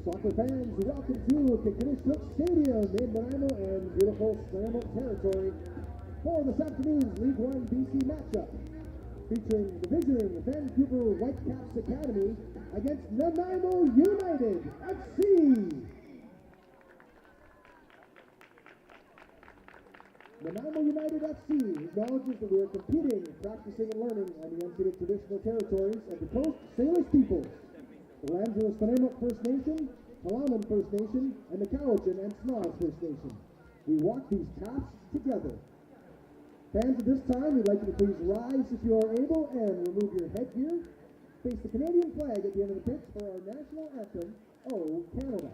Soccer fans, welcome to Kikinichuk Stadium in Nanaimo and beautiful Nanaimo territory for this afternoon's L1BC matchup featuring the visiting Vancouver Whitecaps Academy against Nanaimo United FC. Nanaimo United FC acknowledges that we are competing, practicing, and learning on the unceded traditional territories of the Coast Salish peoples, the lands of the Nanaimo First Nation, Halaman First Nation, and the Cowichan and Snoz First Nation. We walk these paths together. Fans, at this time, we'd like you to please rise if you are able and remove your headgear. Face the Canadian flag at the end of the pitch for our national anthem, O Canada.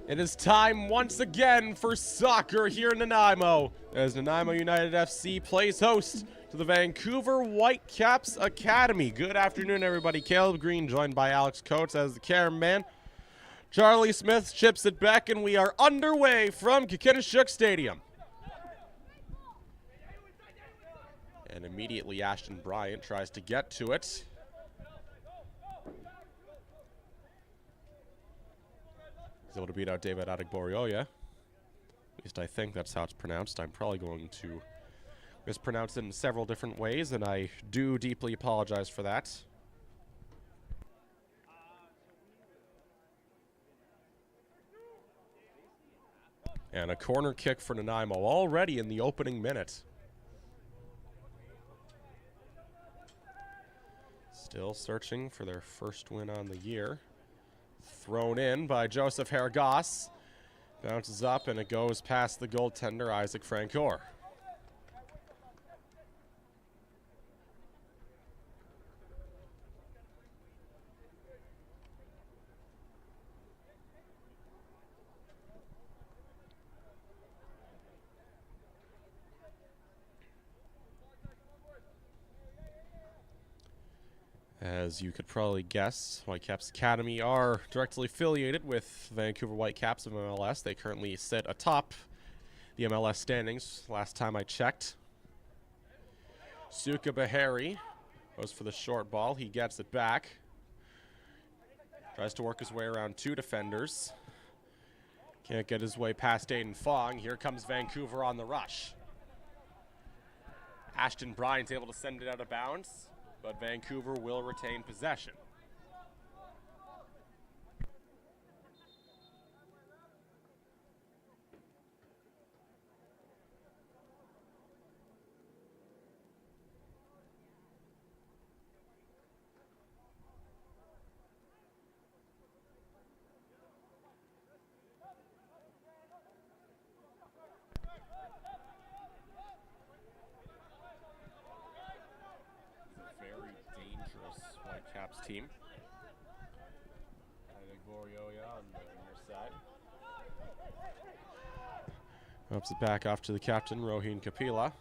It is time once again for soccer here in Nanaimo, as Nanaimo United FC plays host to the Vancouver Whitecaps Academy. Good afternoon, everybody. Caleb Green joined by Alex Coates as the cameraman. Charlie Smith chips it back, and we are underway from Kikinishuk Stadium. And immediately Ashton Bryant tries to get to it. He's able to beat out David Adegborioya. At least I think that's how it's pronounced. I'm probably going to mispronounce it in several different ways, and I do deeply apologize for that. And a corner kick for Nanaimo already in the opening minute. Still searching for their first win on the year. Thrown in by Joseph Haragos. Bounces up and it goes past the goaltender, Isaac Francoeur. As you could probably guess, Whitecaps Academy are directly affiliated with Vancouver Whitecaps of MLS. They currently sit atop the MLS standings, last time I checked. Suka Bahari goes for the short ball. He gets it back. Tries to work his way around two defenders. Can't get his way past Aiden Fong. Here comes Vancouver on the rush. Ashton Bryant's able to send it out of bounds, but Vancouver will retain possession. Whitecaps team. Adegborioya on the near side. Ups it back off to the captain, Rohin Kapila.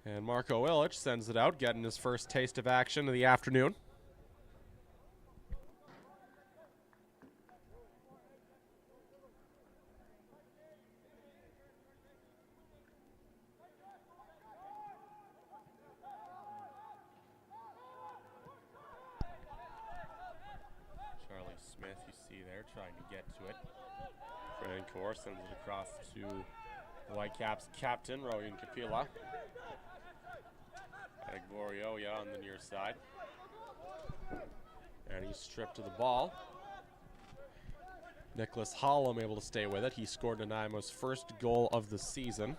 And Marco Illich sends it out, getting his first taste of action of the afternoon. Smith, you see there, trying to get to it. Francoeur sends it across to the Whitecaps captain, Rohin Kapila. Adegborioya on the near side. And he's stripped of the ball. Nicholas Hollom able to stay with it. He scored Nanaimo's first goal of the season.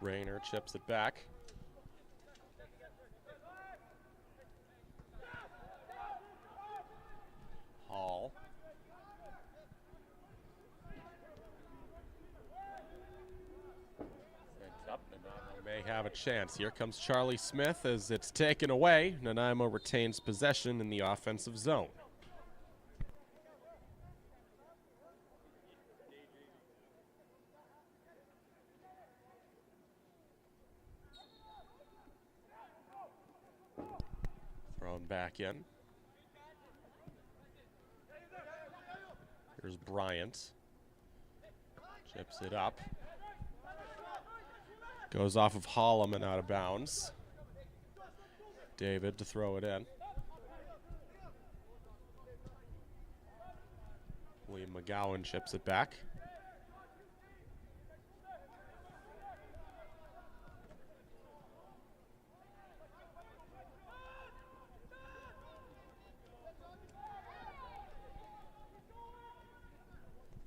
Rayner chips it back. Hall. Sent up. Nanaimo may have a chance. Here comes Charlie Smith as it's taken away. Nanaimo retains possession in the offensive zone. Thrown back in. Here's Bryant. Chips it up. Goes off of Hollom and out of bounds. David to throw it in. William McGowan chips it back.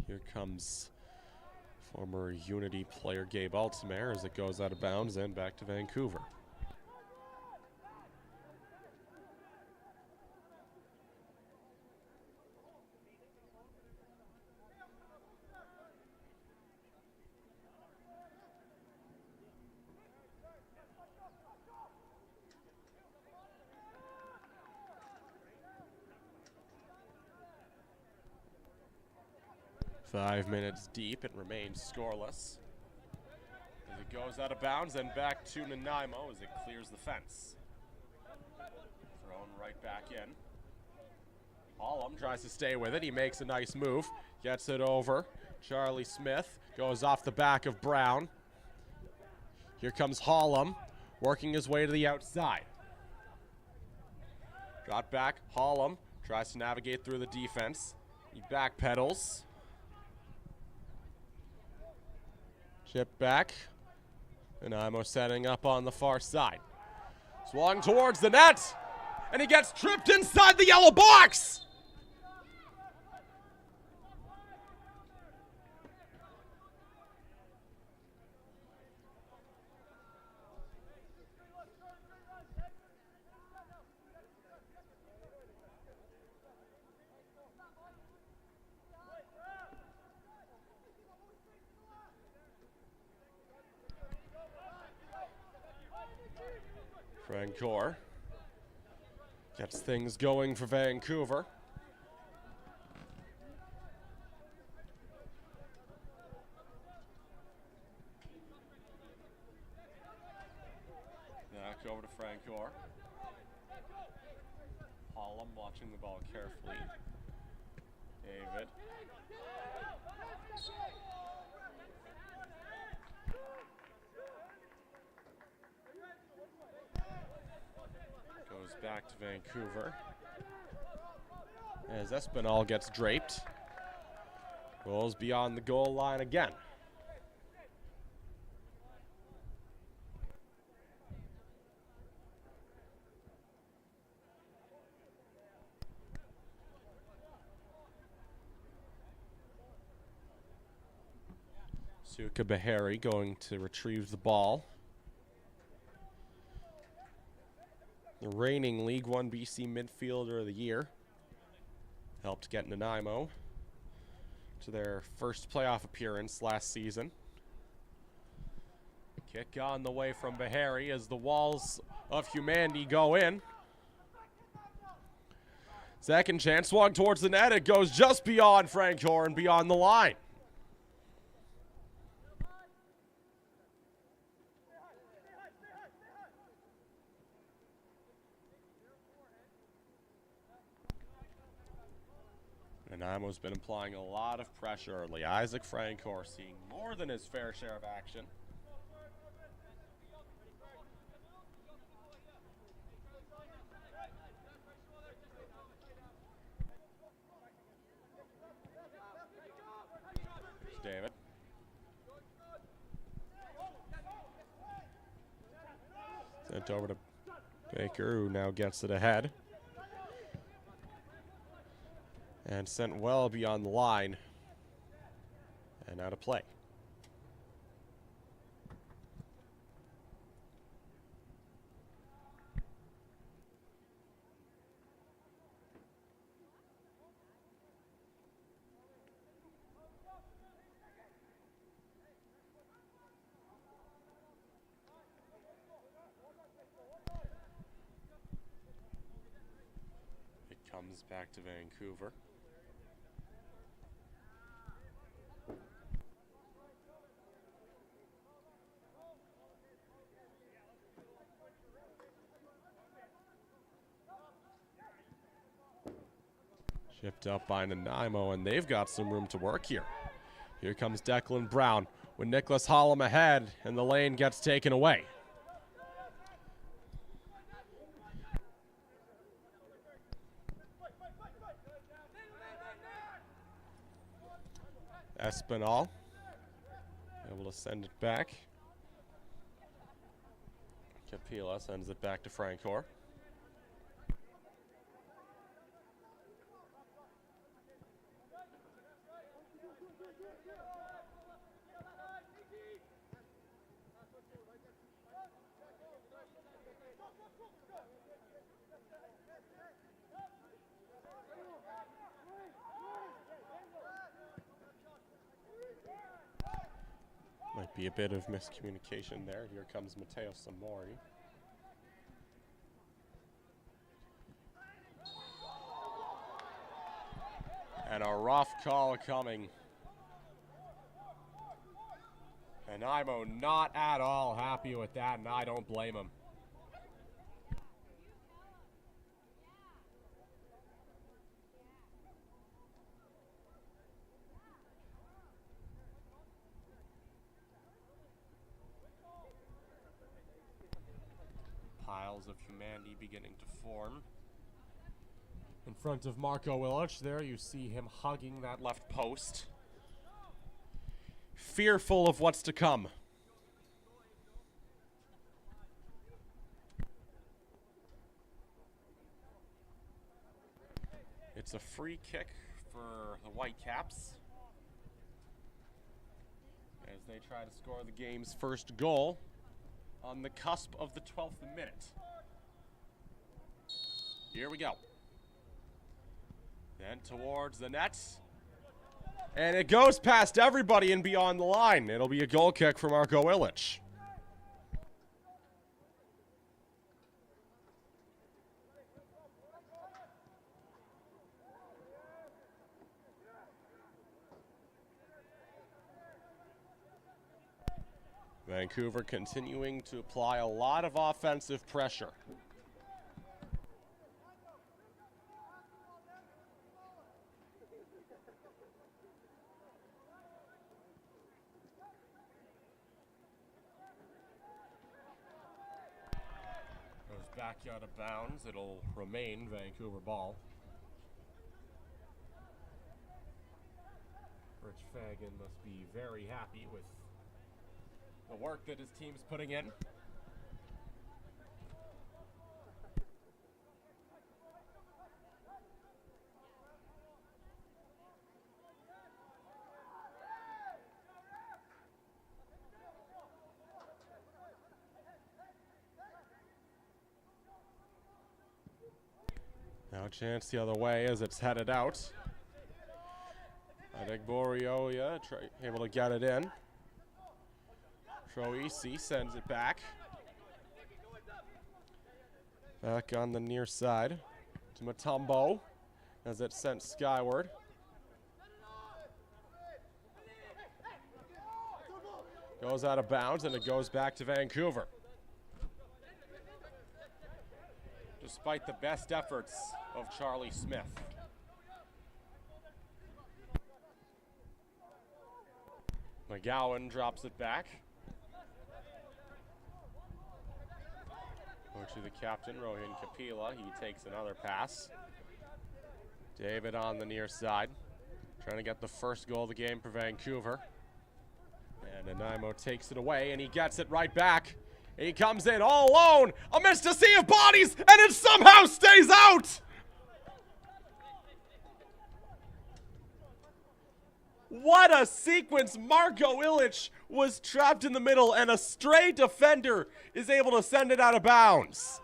Here comes former Unity player Gabe Altamare as it goes out of bounds and back to Vancouver. 5 minutes deep, it remains scoreless. As it goes out of bounds and back to Nanaimo as it clears the fence. Thrown right back in. Hollum tries to stay with it. He makes a nice move. Gets it over. Charlie Smith goes off the back of Brown. Here comes Hollum, working his way to the outside. Got back. Hollum tries to navigate through the defense. He backpedals. Chip back. Nanaimo setting up on the far side. Swung towards the net. And he gets tripped inside the yellow box. Francoeur gets things going for Vancouver. Back over to Francoeur. Hollum watching the ball carefully. David. Goes back to Vancouver. As Espinal gets draped. Goes beyond the goal line again. Suka Bahari going to retrieve the ball. The reigning League 1 BC midfielder of the year. Helped get Nanaimo to their first playoff appearance last season. Kick on the way from Bahari as the walls of humanity go in. Second chance, swung towards the net. It goes just beyond Francoeur and beyond the line. Nanaimo's been applying a lot of pressure early. Isaac Francoeur seeing more than his fair share of action. There's David. Sent over to Baker, who now gets it ahead. And sent well beyond the line. And out of play. It comes back to Vancouver. Shipped up by Nanaimo, and they've got some room to work here. Here comes Declan Brown with Nicholas Hollum ahead, and the lane gets taken away. Espinal able to send it back. Capilla sends it back to Francoeur. Might be a bit of miscommunication there. Here comes Matteo Samori. And a rough call coming Nanaimo not at all happy with that, and I don't blame him. Piles of humanity beginning to form. In front of Marco Illich, there you see him hugging that left post. Fearful of what's to come. It's a free kick for the Whitecaps as they try to score the game's first goal on the cusp of the 12th minute. Here we go. Then towards the net. And it goes past everybody and beyond the line. It'll be a goal kick for Marco Illich. Vancouver continuing to apply a lot of offensive pressure. Goes back out of bounds. It'll remain Vancouver ball. Rich Fagan must be very happy with the work that his team's putting in. Now a chance the other way as it's headed out. Adegborioya able to get it in. Troisi sends it back. Back on the near side to Mutombo as it's sent skyward. Goes out of bounds and it goes back to Vancouver. Despite the best efforts of Charlie Smith. McGowan drops it back. To the captain, Rohin Kapila. He takes another pass. David on the near side. Trying to get the first goal of the game for Vancouver. And Nanaimo takes it away, and he gets it right back. He comes in all alone amidst a sea of bodies, and it somehow stays out! What a sequence! Marco Illich was trapped in the middle, and a stray defender is able to send it out of bounds.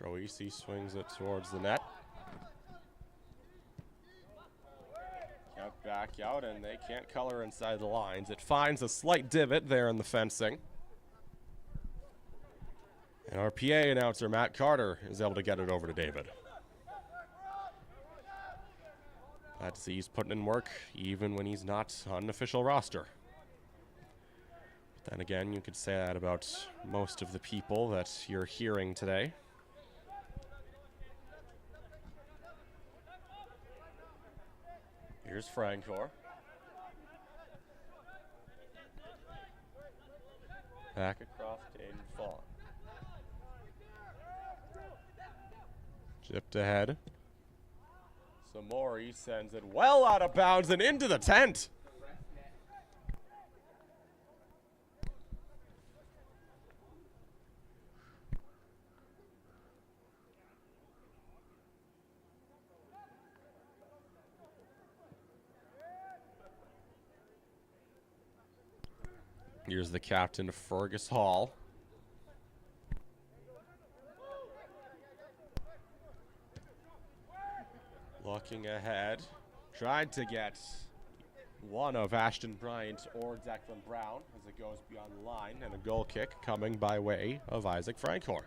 Troisi swings it towards the net. Kept back out, and they can't color inside the lines. It finds a slight divot there in the fencing. And our PA announcer, Matt Carter, is able to get it over to David. Glad to see he's putting in work, even when he's not on an official roster. But then again, you could say that about most of the people that you're hearing today. Here's Francor. Back across to Aiden Fawn. Chipped ahead. Samori sends it well out of bounds and into the tent. Here's the captain, Fergus Hall. Looking ahead. Tried to get one of Ashton Bryant or Declan Brown as it goes beyond the line, and a goal kick coming by way of Isaac Francoeur.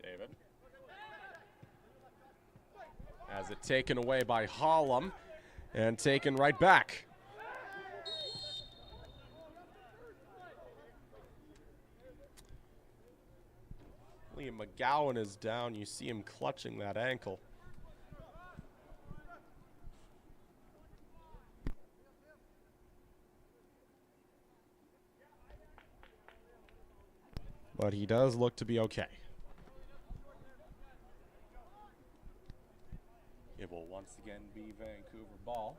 David. Has it taken away by Hollum and taken right back. Liam McGowan is down. You see him clutching that ankle. But he does look to be okay. It will once again be Vancouver ball.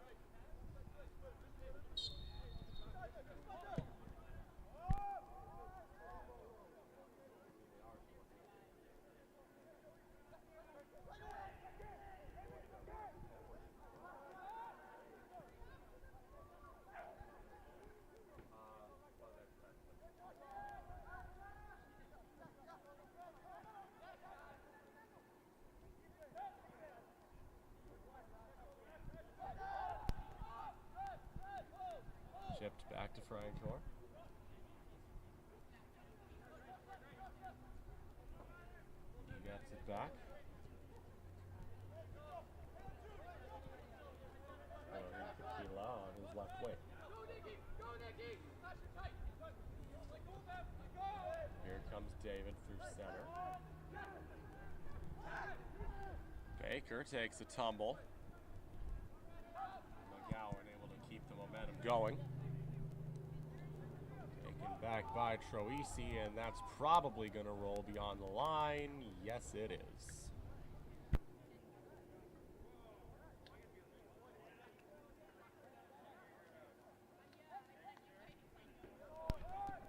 Chipped back to Francoeur. He gets it back. Tequila on his left wing. Here comes David through center. Baker takes a tumble. McGowan able to keep the momentum going. Back by Troisi, and that's probably going to roll beyond the line. Yes, it is.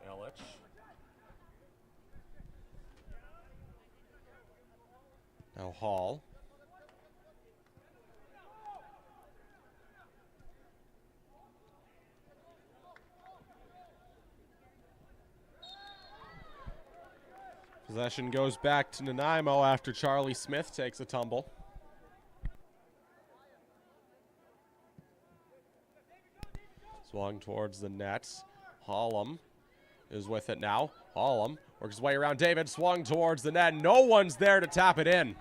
Illich. Now Hall. Possession goes back to Nanaimo after Charlie Smith takes a tumble. Swung towards the net. Hollum is with it now. Hollum works his way around David, swung towards the net. No one's there to tap it in.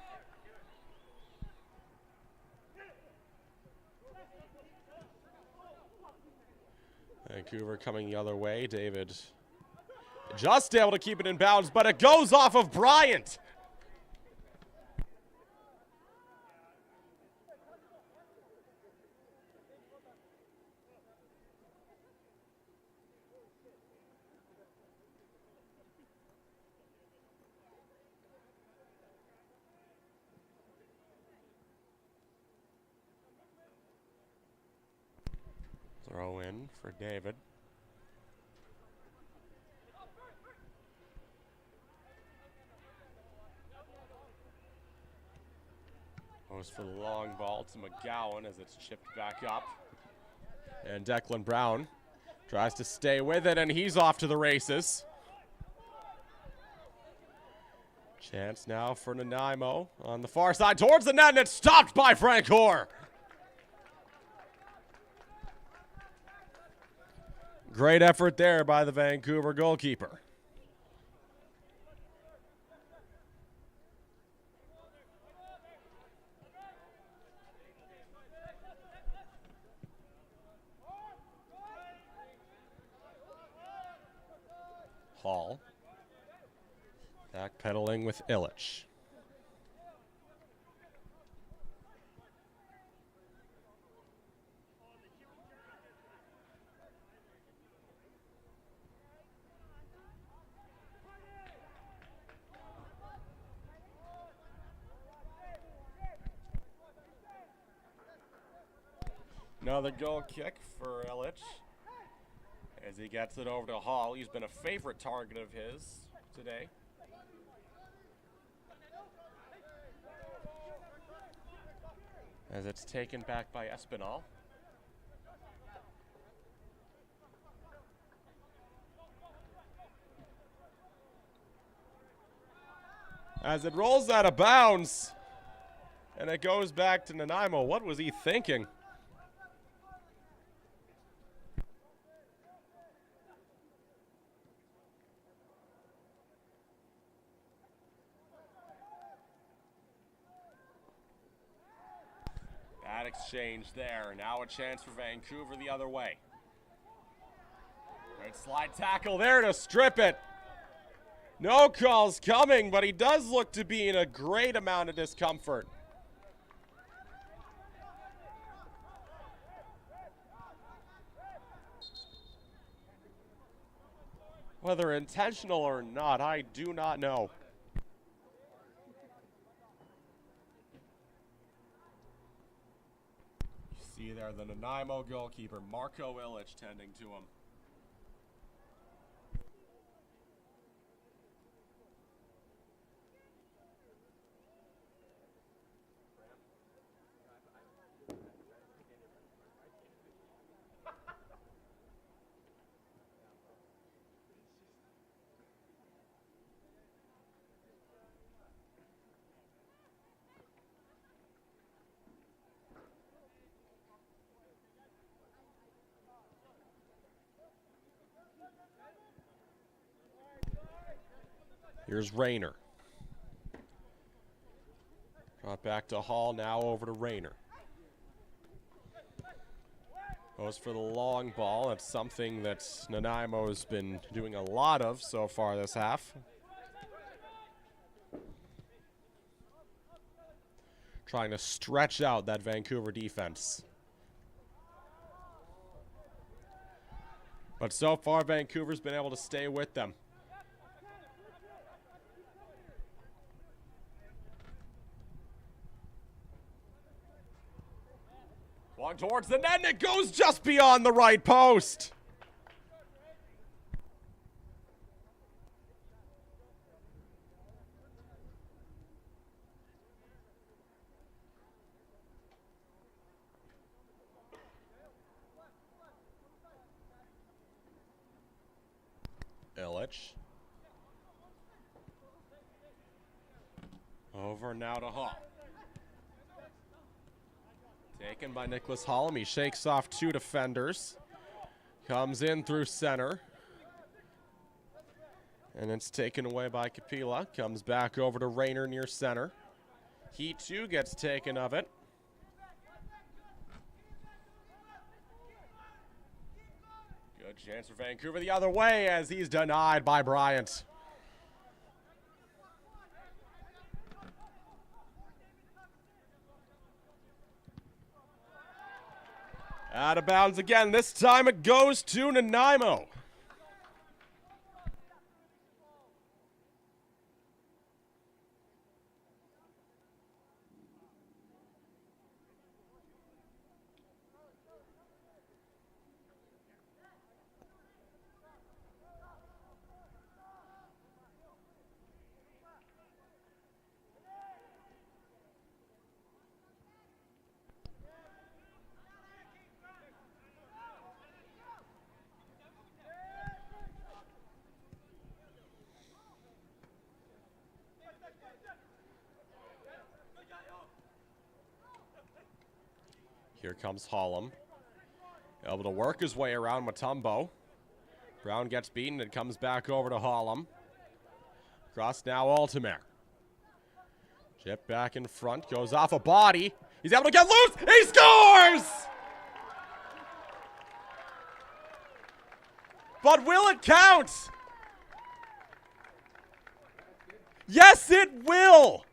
Vancouver coming the other way. David just able to keep it in bounds, but it goes off of Bryant. Throw in for David. Goes for the long ball to McGowan as it's chipped back up. And Declan Brown tries to stay with it, and he's off to the races. Chance now for Nanaimo on the far side towards the net, and it's stopped by Francoeur. Great effort there by the Vancouver goalkeeper. Hall. Backpedaling with Illich. Another goal kick for Illich as he gets it over to Hall. He's been a favorite target of his today. As it's taken back by Espinal. As it rolls out of bounds. And it goes back to Nanaimo. What was he thinking? That exchange there. Now a chance for Vancouver the other way. Great slide tackle there to strip it. No calls coming, but he does look to be in a great amount of discomfort. Whether intentional or not, I do not know. You see there the Nanaimo goalkeeper, Marco Illich, tending to him. Here's Rayner. Brought back to Hall, now over to Rayner. Goes for the long ball. It's something that Nanaimo has been doing a lot of so far this half. Trying to stretch out that Vancouver defense. But so far, Vancouver's been able to stay with them. Long towards the net, and it goes just beyond the right post. Illich. Over now to Hall. Taken by Nicholas Hollum. He shakes off two defenders. Comes in through center. And it's taken away by Capilla. Comes back over to Rayner near center. He too gets taken of it. Good chance for Vancouver the other way as he's denied by Bryant. Out of bounds again. This time it goes to Nanaimo. Here comes Hollum. Able to work his way around Mutombo. Brown gets beaten. It comes back over to Hollum. Cross now Altamare. Chip back in front. Goes off a body. He's able to get loose. He scores! But will it count? Yes, it will!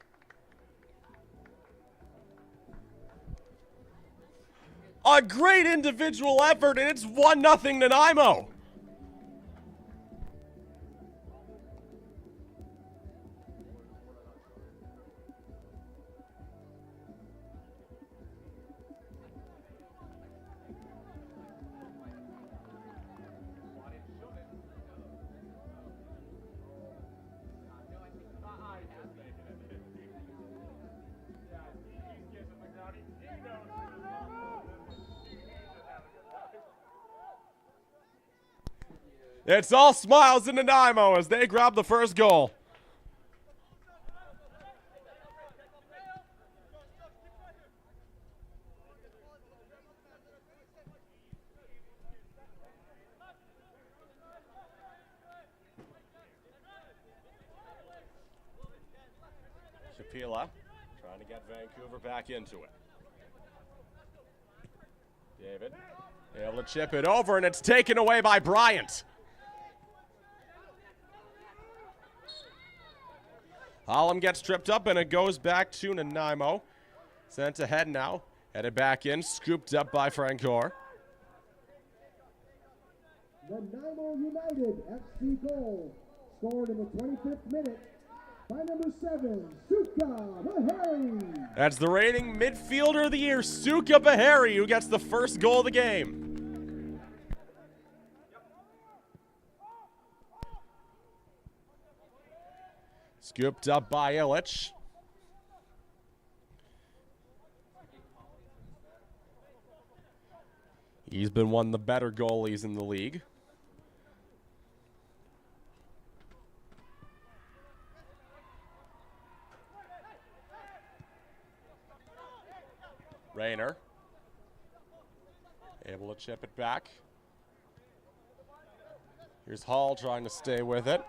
A great individual effort, and it's 1-0 Nanaimo. It's all smiles in Nanaimo as they grab the first goal. Shapila trying to get Vancouver back into it. David able to chip it over, and it's taken away by Bryant. Holland gets tripped up, and it goes back to Nanaimo. Sent ahead now. Headed back in, scooped up by Francoeur. Nanaimo United FC goal, scored in the 25th minute by number 7, Suka Bahari. That's the reigning midfielder of the year, Suka Bahari, who gets the first goal of the game. Scooped up by Illich. He's been one of the better goalies in the league. Rayner able to chip it back. Here's Hall trying to stay with it.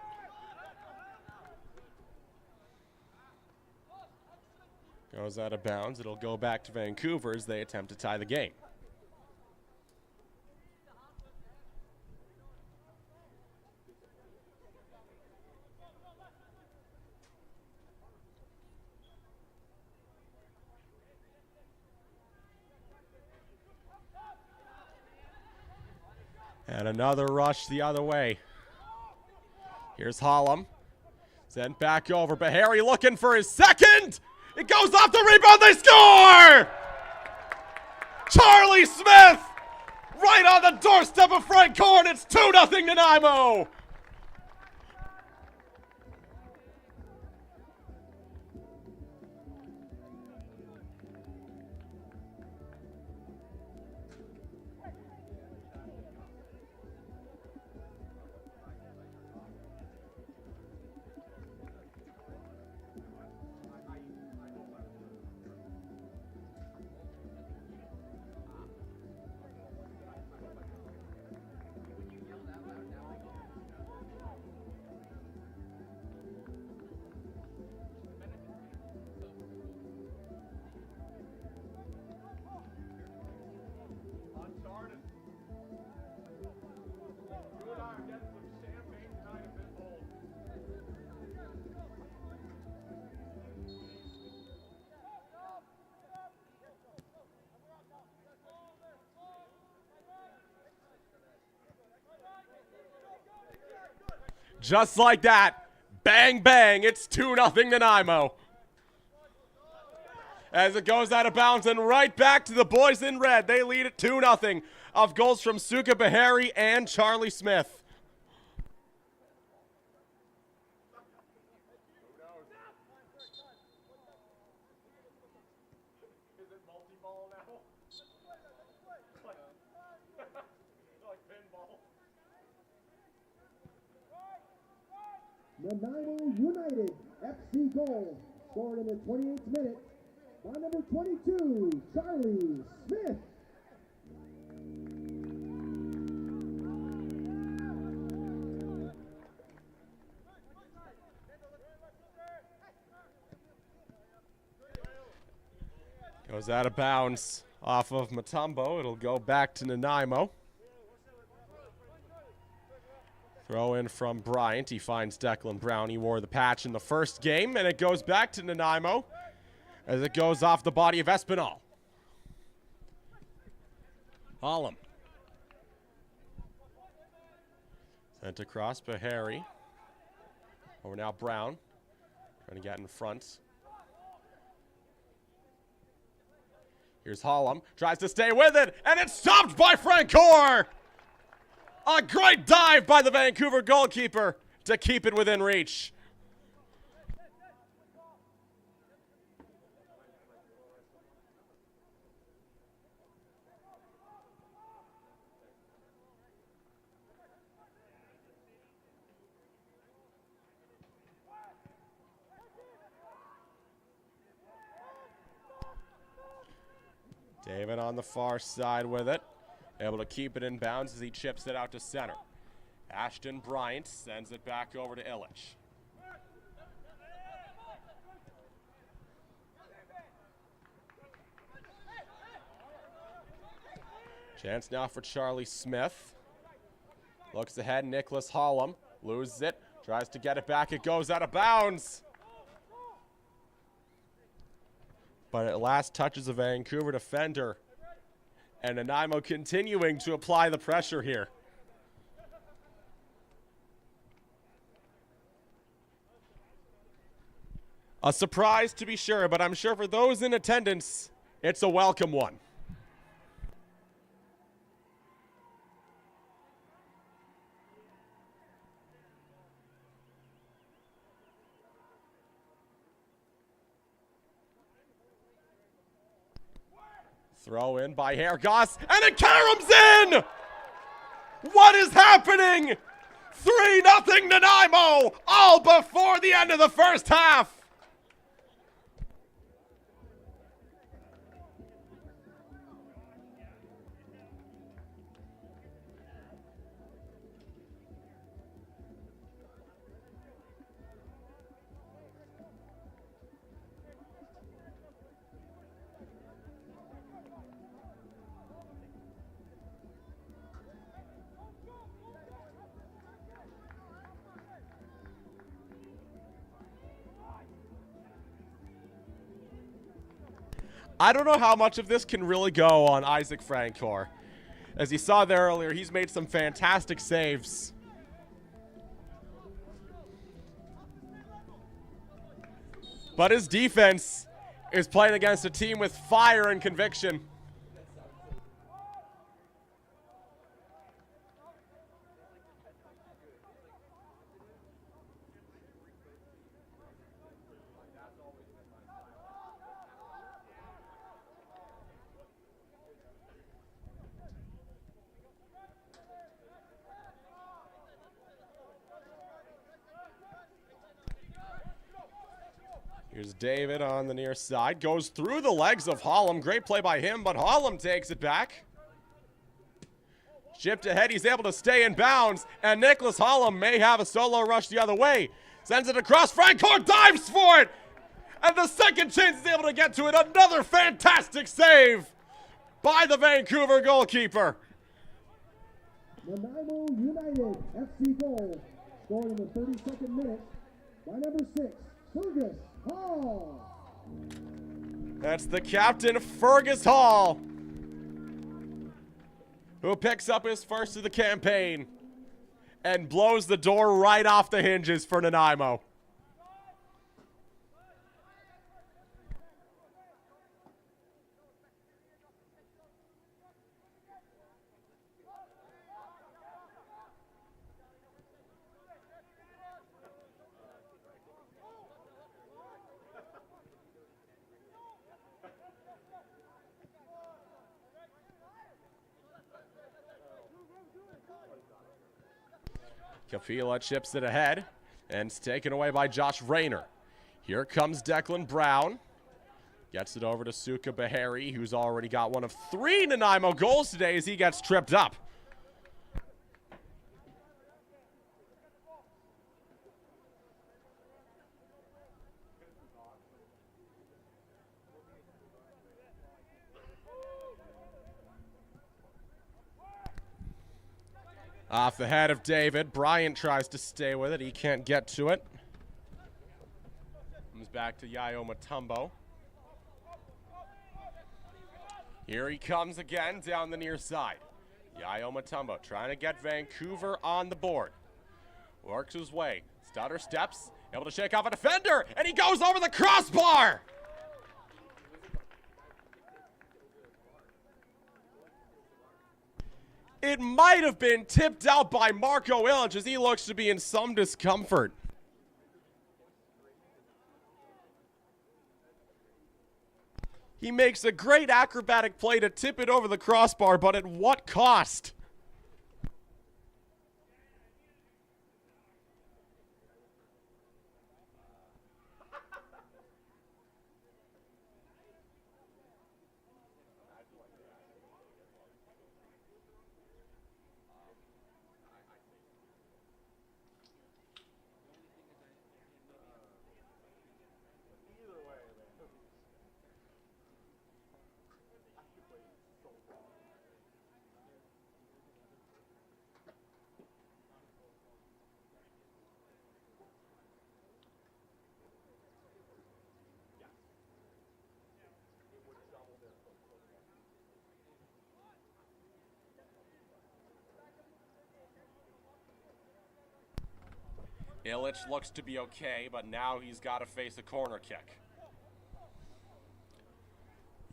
Goes out of bounds. It'll go back to Vancouver as they attempt to tie the game. And another rush the other way. Here's Hollum. Sent back over. Bahari looking for his second. It goes off the rebound. They score! Charlie Smith! Right on the doorstep of Francoeur, and it's 2-0 Nanaimo! Just like that, bang, bang, it's 2-0 Nanaimo. As it goes out of bounds and right back to the boys in red. They lead it 2-0 of goals from Suka Bahari and Charlie Smith. Nanaimo United FC goal, scored in the 28th minute by number 22, Charlie Smith. Goes out of bounds off of Mutombo. It'll go back to Nanaimo. Throw in from Bryant. He finds Declan Brown. He wore the patch in the first game, and it goes back to Nanaimo as it goes off the body of Espinal. Hollum. Sent across Bahari. Over now Brown. Trying to get in front. Here's Hollum. Tries to stay with it, and it's stopped by Francoeur! A great dive by the Vancouver goalkeeper to keep it within reach. David on the far side with it. Able to keep it in bounds as he chips it out to center. Ashton Bryant sends it back over to Illich. Chance now for Charlie Smith. Looks ahead, Nicholas Hollum. Loses it. Tries to get it back. It goes out of bounds. But at last touches a Vancouver defender. And Nanaimo continuing to apply the pressure here. A surprise to be sure, but I'm sure for those in attendance, it's a welcome one. Throw in by Hergoss, and it caroms in! What is happening? 3-0 Nanaimo, all before the end of the first half. I don't know how much of this can really go on Isaac Francoeur. As you saw there earlier, he's made some fantastic saves. But his defense is playing against a team with fire and conviction. Here's David on the near side. Goes through the legs of Hollum. Great play by him, but Hollum takes it back. Chipped ahead. He's able to stay in bounds, and Nicholas Hollum may have a solo rush the other way. Sends it across. Francoeur dives for it, and the second chance is able to get to it. Another fantastic save by the Vancouver goalkeeper. Nanaimo United FC goal, scored in the 32nd minute by number 6, Fergus Hall. That's the captain, Fergus Hall, who picks up his first of the campaign and blows the door right off the hinges for Nanaimo. Kafila chips it ahead, and it's taken away by Josh Rayner. Here comes Declan Brown. Gets it over to Suka Bahari, who's already got one of 3 Nanaimo goals today as he gets tripped up. Off the head of David. Bryant tries to stay with it. He can't get to it. Comes back to Yayo Matumbo. Here he comes again down the near side. Yayo Matumbo trying to get Vancouver on the board. Works his way. Stutter steps. Able to shake off a defender. And he goes over the crossbar. It might have been tipped out by Marco Illich as he looks to be in some discomfort. He makes a great acrobatic play to tip it over the crossbar, but at what cost? Illich looks to be okay, but now he's got to face a corner kick.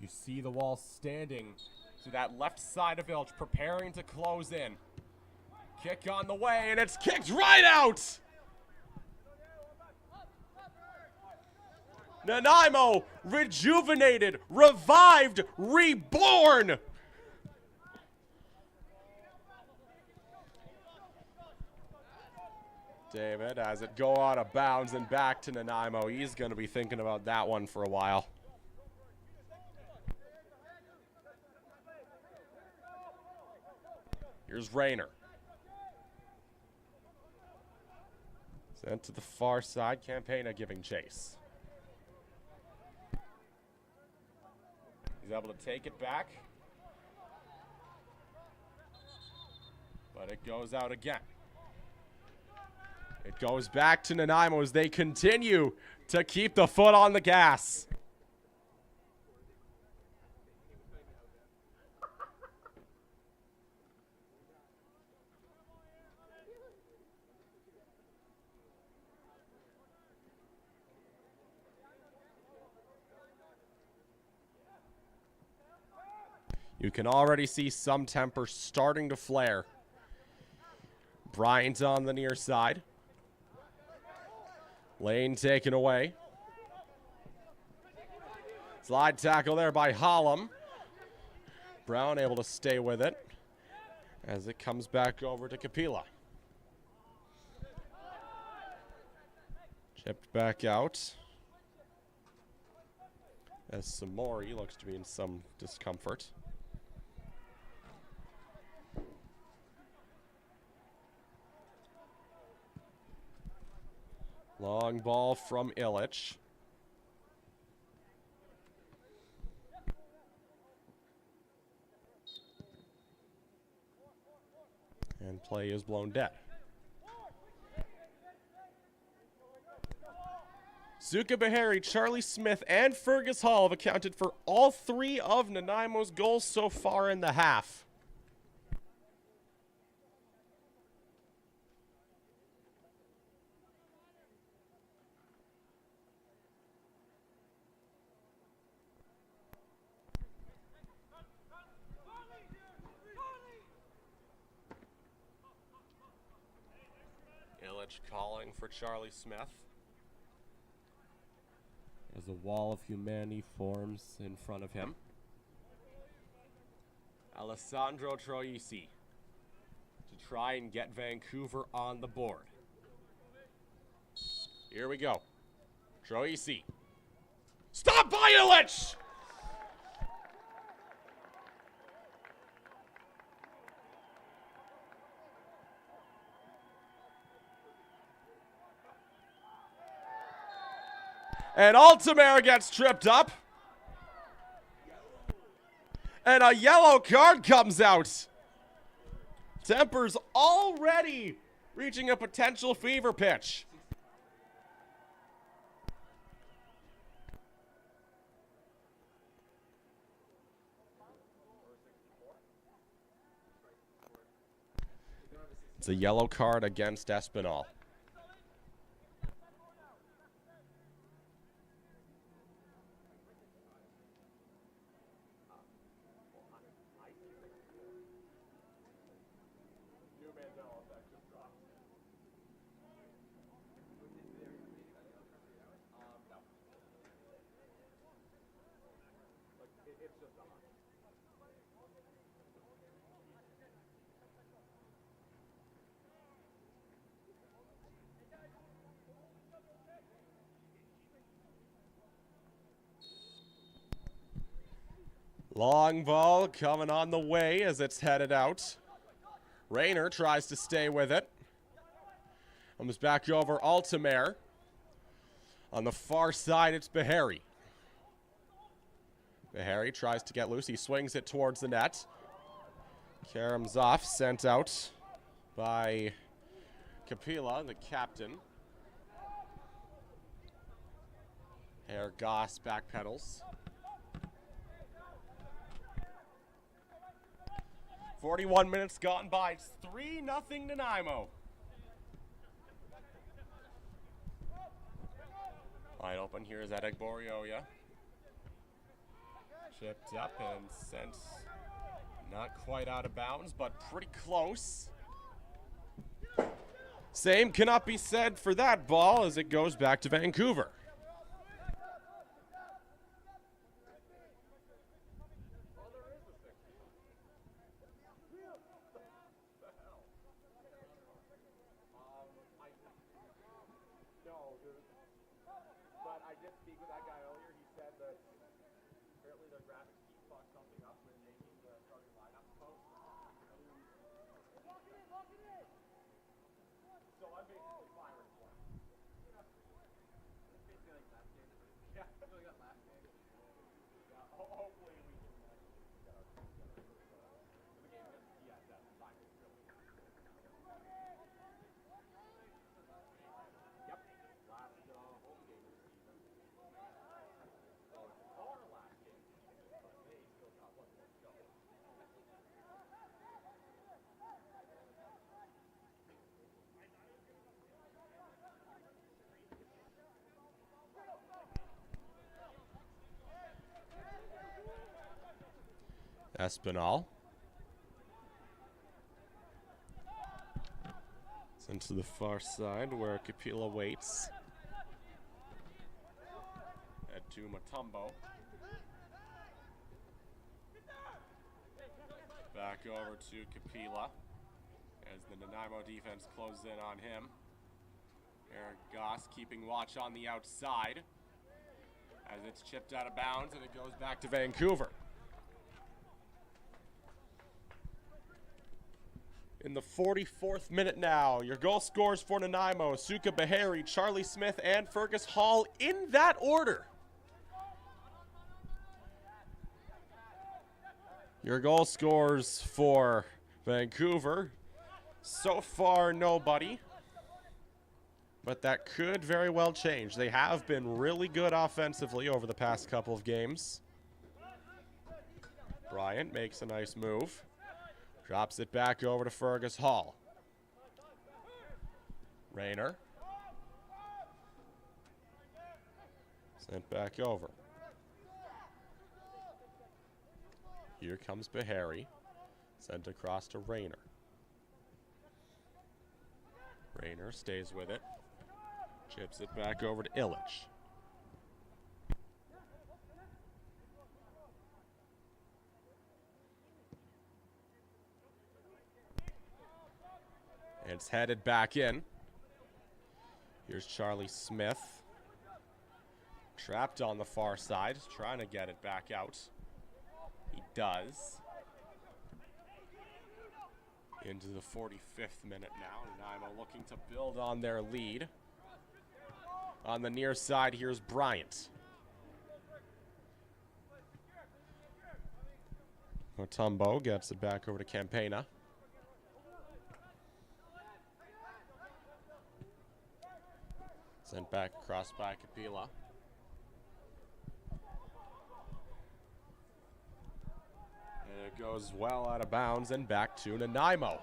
You see the wall standing to that left side of Illich, preparing to close in. Kick on the way, and it's kicked right out! Nanaimo, rejuvenated, revived, reborn! David has it go out of bounds and back to Nanaimo. He's going to be thinking about that one for a while. Here's Rayner. Sent to the far side. Campana giving chase. He's able to take it back. But it goes out again. It goes back to Nanaimo as they continue to keep the foot on the gas. You can already see some temper starting to flare. Bryant on the near side. Lane taken away. Slide tackle there by Hollum. Brown able to stay with it as it comes back over to Capilla. Chipped back out. As Samori looks to be in some discomfort. Long ball from Illich. And play is blown dead. Zuka Bahari, Charlie Smith, and Fergus Hall have accounted for all 3 of Nanaimo's goals so far in the half. Illich calling for Charlie Smith. As a wall of humanity forms in front of him. Alessandro Troisi to try and get Vancouver on the board. Here we go. Troisi. Stop by Illich! And Altamare gets tripped up. And a yellow card comes out. Tempers already reaching a potential fever pitch. It's a yellow card against Espinal. Long ball coming on the way as it's headed out. Rayner tries to stay with it. Comes back over Altamare. On the far side, it's Bahari. Bahari tries to get loose. He swings it towards the net. Karam's off, sent out by Capilla, the captain. Herr Goss backpedals. 41 minutes gone by. It's 3-0 Nanaimo. Wide open here is Adegborioya. Chipped up and sent not quite out of bounds, but pretty close. Same cannot be said for that ball as it goes back to Vancouver. Espinal. Sent to the far side where Capilla waits. Head to Mutombo. Back over to Capilla as the Nanaimo defense closes in on him. Eric Goss keeping watch on the outside as it's chipped out of bounds and it goes back to Vancouver. In the 44th minute now, your goal scorers for Nanaimo, Suka Bahari, Charlie Smith, and Fergus Hall in that order. Your goal scorers for Vancouver, so far nobody, but that could very well change. They have been really good offensively over the past couple of games. Bryant makes a nice move. Drops it back over to Fergus Hall. Rayner. Sent back over. Here comes Bahari. Sent across to Rayner. Rayner stays with it. Chips it back over to Illich. It's headed back in. Here's Charlie Smith. Trapped on the far side, trying to get it back out. He does. Into the 45th minute now. Nanaimo looking to build on their lead. On the near side, here's Bryant. Mutombo gets it back over to Campana. Sent back across by Capilla. And it goes well out of bounds and back to Nanaimo.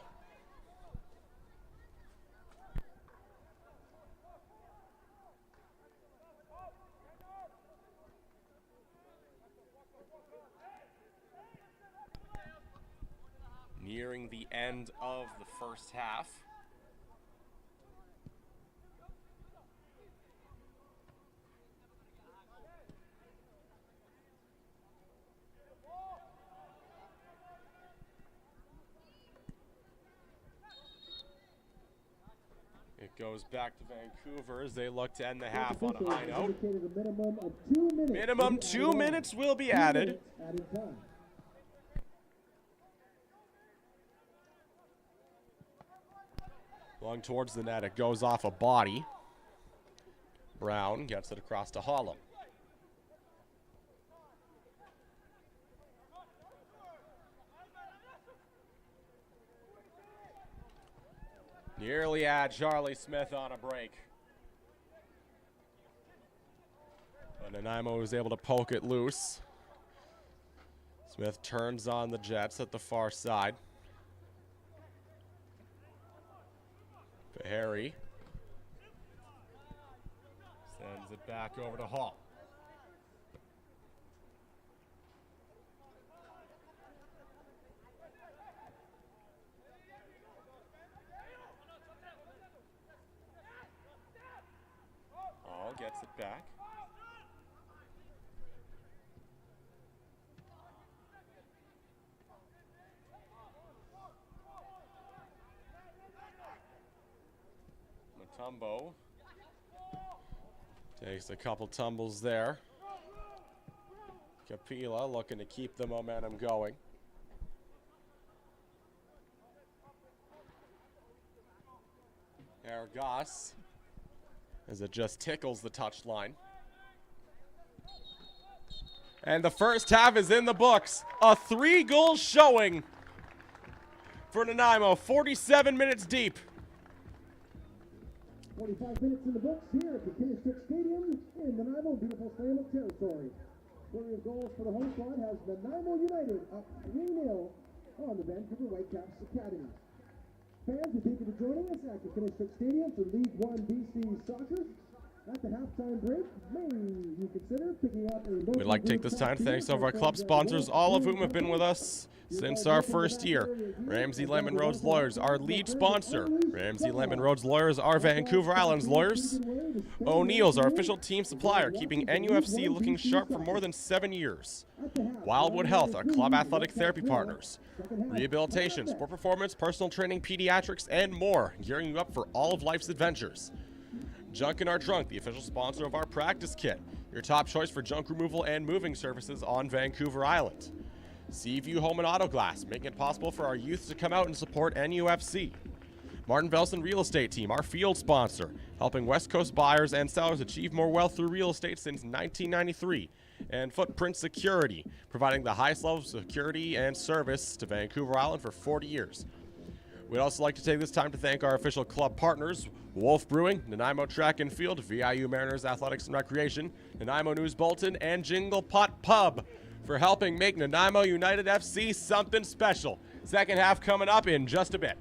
Nearing the end of the first half. It goes back to Vancouver as they look to end the half on a high note. Minimum 2 minutes will be added. Long towards the net, it goes off a body. Brown gets it across to Holland. Nearly had Charlie Smith on a break. But Nanaimo was able to poke it loose. Smith turns on the Jets at the far side. Bahari Sends it back over to Hall. Hall gets it back. Matumbo takes a couple tumbles there. Capilla looking to keep the momentum going. Aragos, as it just tickles the touchline. And the first half is in the books. A 3-goal showing for Nanaimo, 47 minutes deep. 45 minutes in the books here at the Kinnistrick Stadium in Nanaimo, beautiful Slam territory. Flurry of goals for the home squad has Nanaimo United up 3-0 on the Vancouver Whitecaps Academy. Fans, we thank you for joining us at the Kinnistrick Stadium for L1BC soccer. At the halftime break, may you consider picking up a... We'd like to take this time to thank some of our club sponsors, all of whom have been with us since our first year. Ramsey Lemon Rhodes Lawyers, our lead sponsor. Ramsey Lemon Rhodes Lawyers are Vancouver Island's lawyers. O'Neill's, our official team supplier, keeping NUFC looking sharp for more than 7 years. Wildwood Health, our club athletic therapy partners. Rehabilitation, sport performance, personal training, pediatrics, and more, gearing you up for all of life's adventures. Junk in Our Trunk, the official sponsor of our practice kit. Your top choice for junk removal and moving services on Vancouver Island. Seaview Home and Auto Glass, making it possible for our youth to come out and support NUFC. Martin Velson Real Estate Team, our field sponsor, helping West Coast buyers and sellers achieve more wealth through real estate since 1993. And Footprint Security, providing the highest level of security and service to Vancouver Island for 40 years. We'd also like to take this time to thank our official club partners, Wolf Brewing, Nanaimo Track and Field, VIU Mariners Athletics and Recreation, Nanaimo News Bulletin, and Jingle Pot Pub for helping make Nanaimo United FC something special. Second half coming up in just a bit.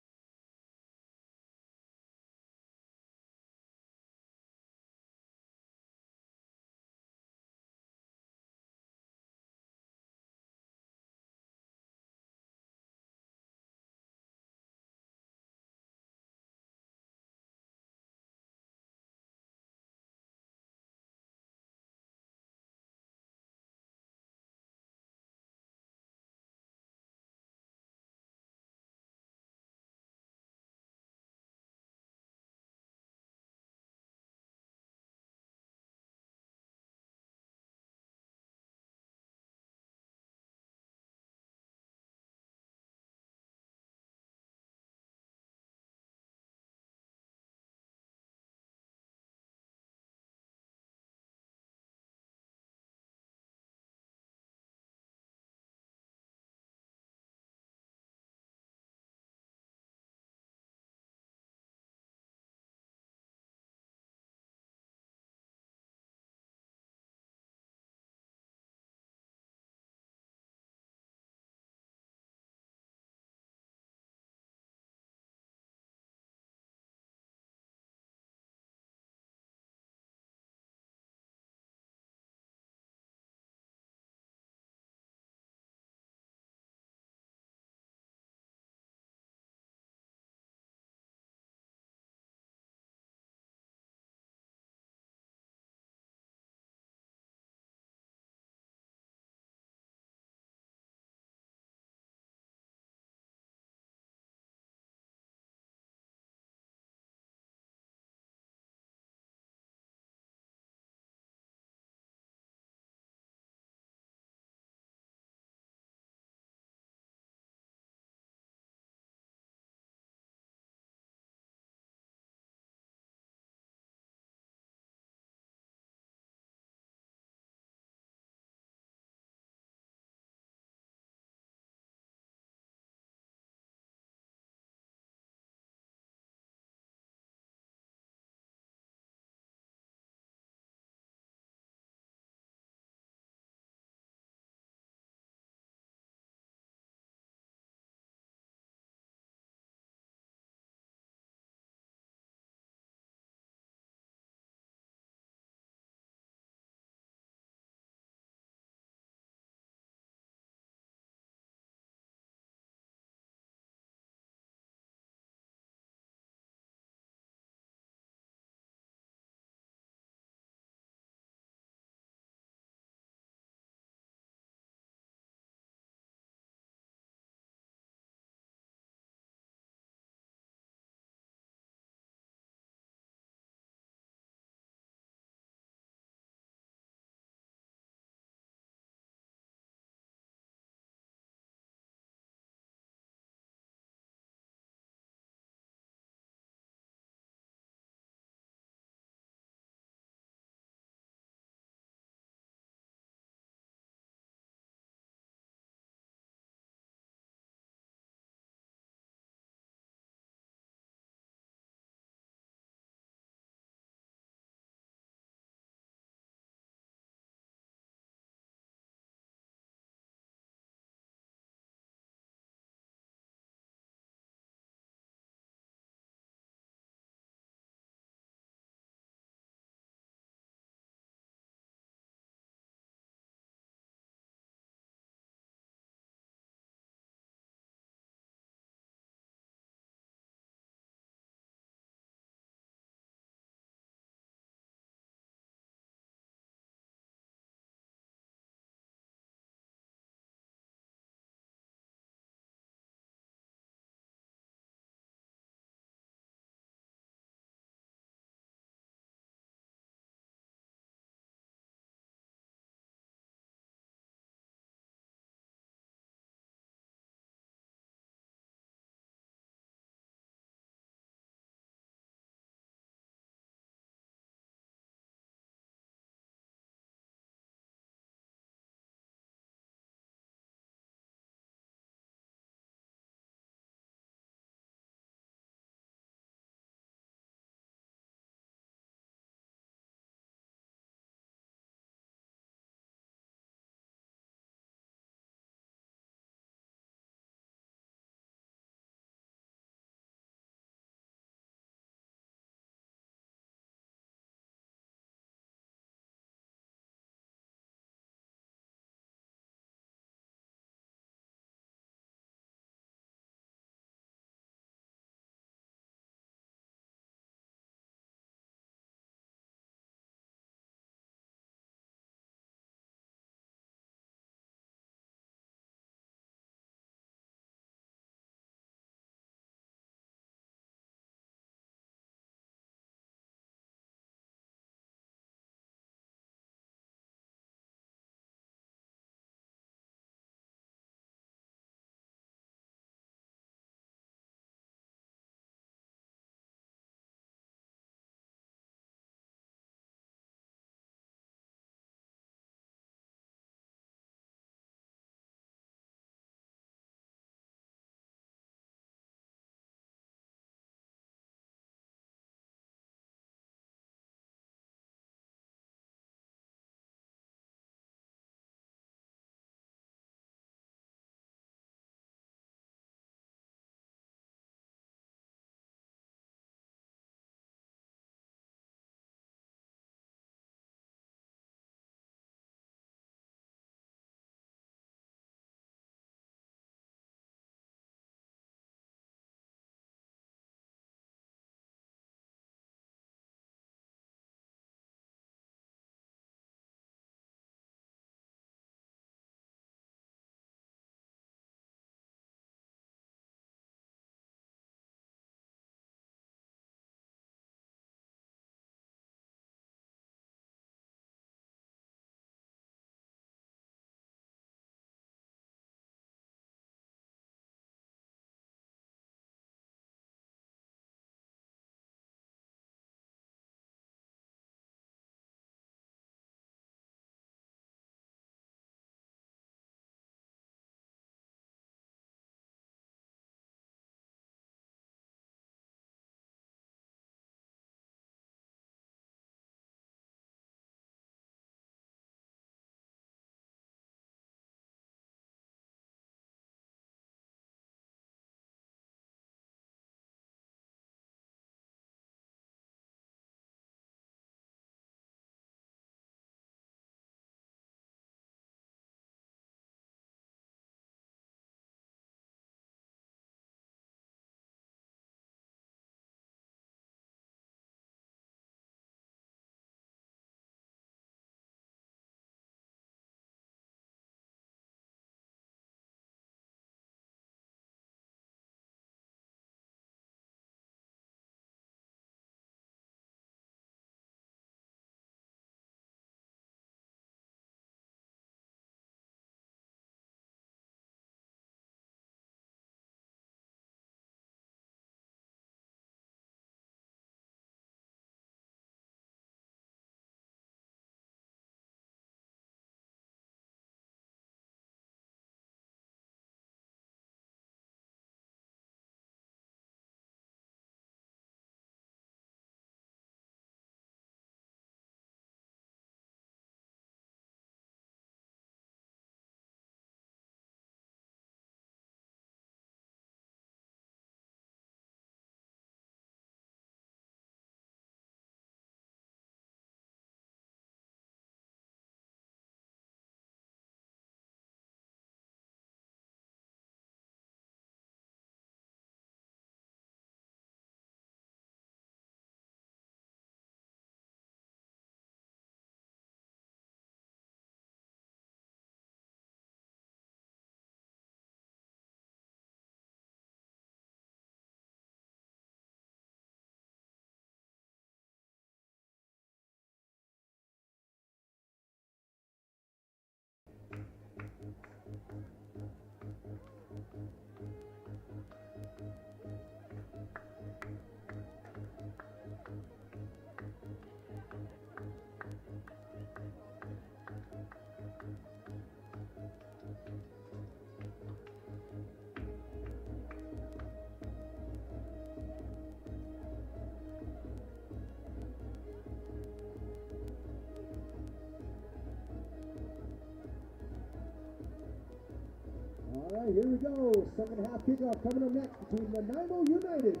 right, here we go. Second half kickoff coming up next between Nanaimo United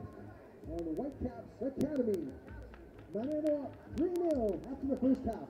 and the Whitecaps Academy. Nanaimo up 3-0 after the first half.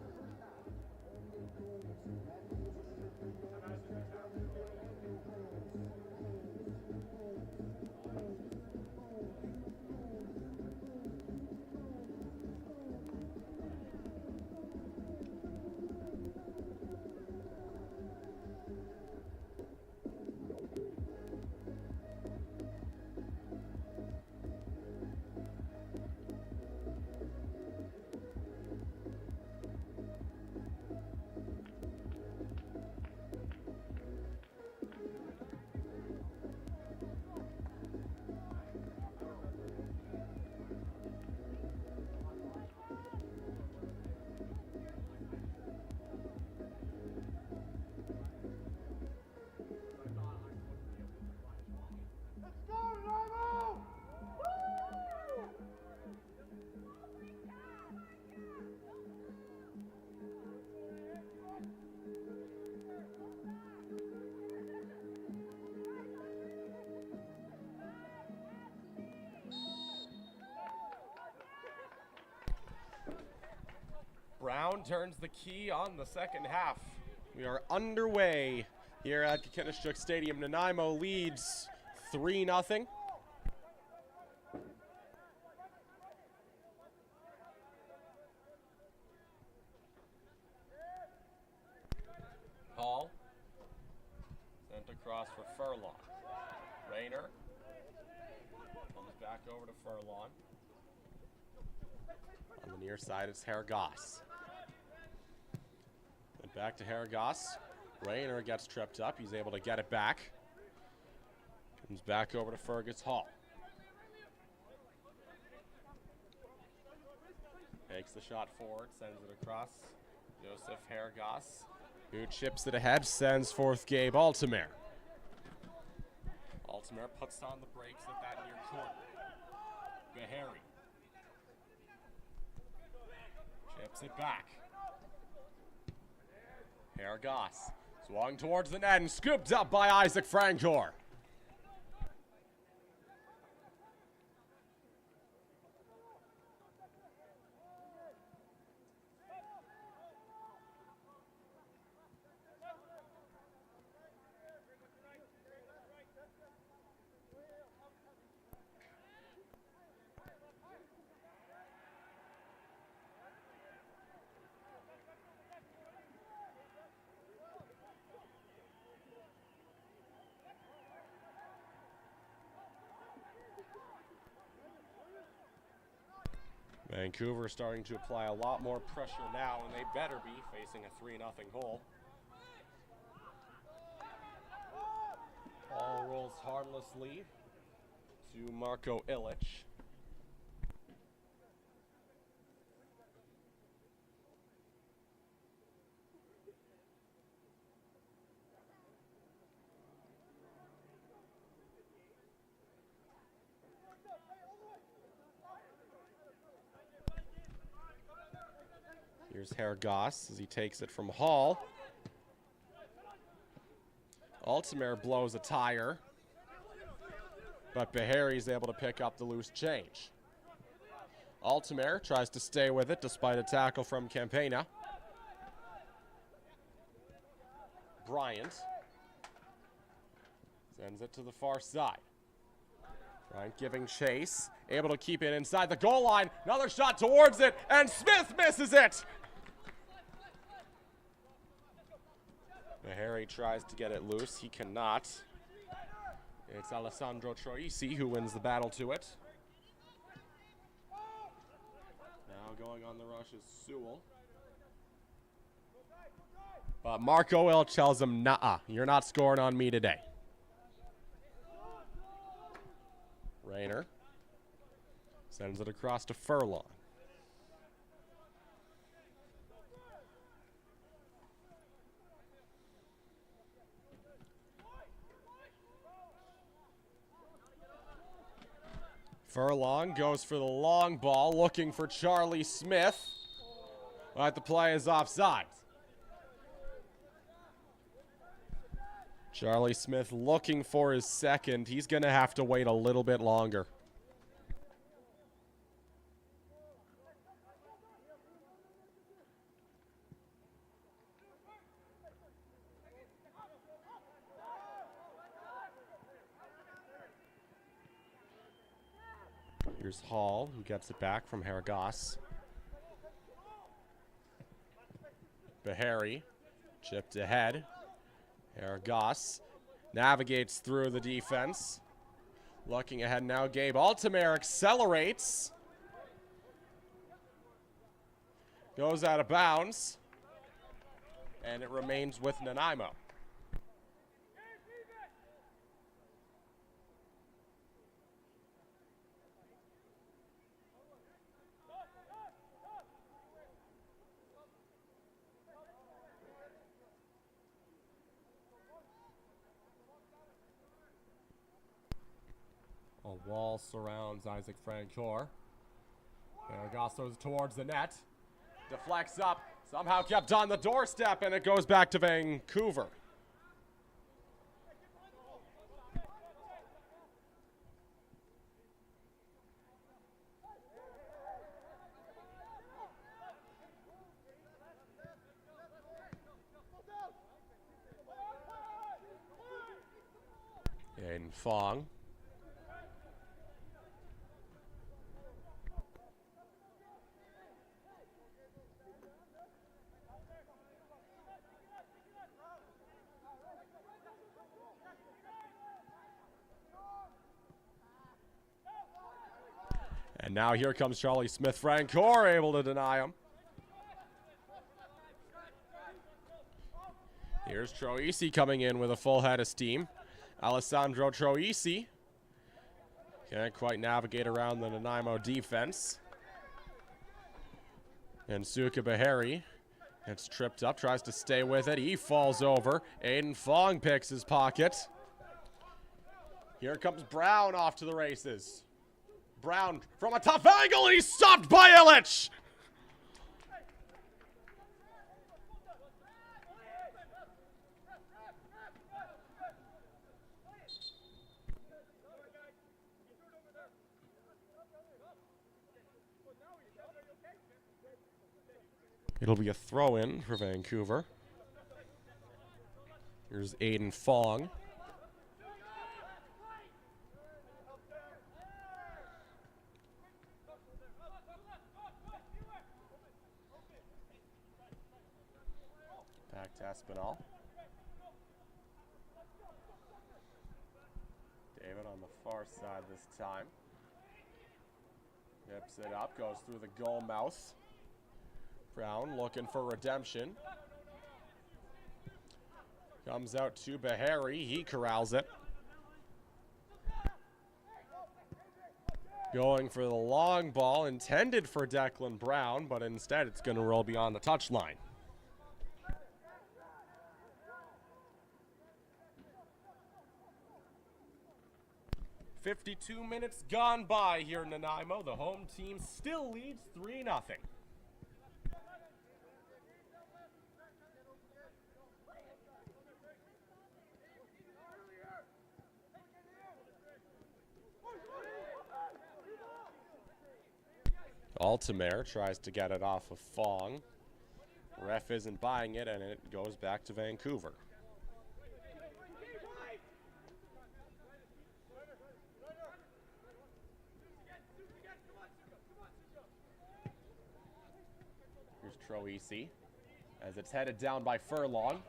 Brown turns the key on the second half. We are underway here at Kakinishuk Stadium. Nanaimo leads 3-0. Hall sent across for Furlong. Rayner comes back over to Furlong. On the near side, it's Hergoss. Then back to Hergoss. Rayner gets tripped up. He's able to get it back. Comes back over to Fergus Hall. Takes the shot forward, sends it across. Joseph Hergoss, who chips it ahead, sends forth Gabe Altamere. Altamere puts on the brakes at that near corner. Beharry chips it back. Hergoss swung towards the net and scooped up by Isaac Francor. Vancouver starting to apply a lot more pressure now, and they better be facing a 3-0 hole. Ball rolls harmlessly to Marco Illich. Here's Hergoss as he takes it from Hall. Altamere blows a tire, but Beharry's able to pick up the loose change. Altamere tries to stay with it despite a tackle from Campana. Bryant sends it to the far side. Bryant giving chase, able to keep it inside the goal line. Another shot towards it, and Smith misses it. Beharry tries to get it loose. He cannot. It's Alessandro Troisi who wins the battle to it. Now going on the rush is Sewell. But Marco Illich tells him, nah, you're not scoring on me today. Rayner sends it across to Furlong. Furlong goes for the long ball, looking for Charlie Smith, but the play is offside. Charlie Smith looking for his second. He's going to have to wait a little bit longer. Here's Hall, who gets it back from Haragos. Bahari chipped ahead. Haragos navigates through the defense. Looking ahead now, Gabe Altamare accelerates. Goes out of bounds. And it remains with Nanaimo. A wall surrounds Isaac Francoeur. Haragos goes towards the net. Deflects up. Somehow kept on the doorstep, and it goes back to Vancouver. Aiden Fong. And now here comes Charlie Smith. Francoeur able to deny him. Here's Troisi coming in with a full head of steam. Alessandro Troisi can't quite navigate around the Nanaimo defense. And Suka Bahari gets tripped up, tries to stay with it. He falls over. Aiden Fong picks his pocket. Here comes Brown off to the races. Brown from a tough angle, and he's stopped by Illich. It'll be a throw-in for Vancouver. Here's Aiden Fong. Back to Espinal. David on the far side this time. Nips it up, goes through the goal mouth. Brown looking for redemption. Comes out to Bahari. He corrals it. Going for the long ball intended for Declan Brown, but instead it's going to roll beyond the touchline. "52 minutes gone by here in Nanaimo. The home team still leads 3-0. Altamare tries to get it off of Fong. Ref isn't buying it, and it goes back to Vancouver. Here's Troisi as it's headed down by Furlong.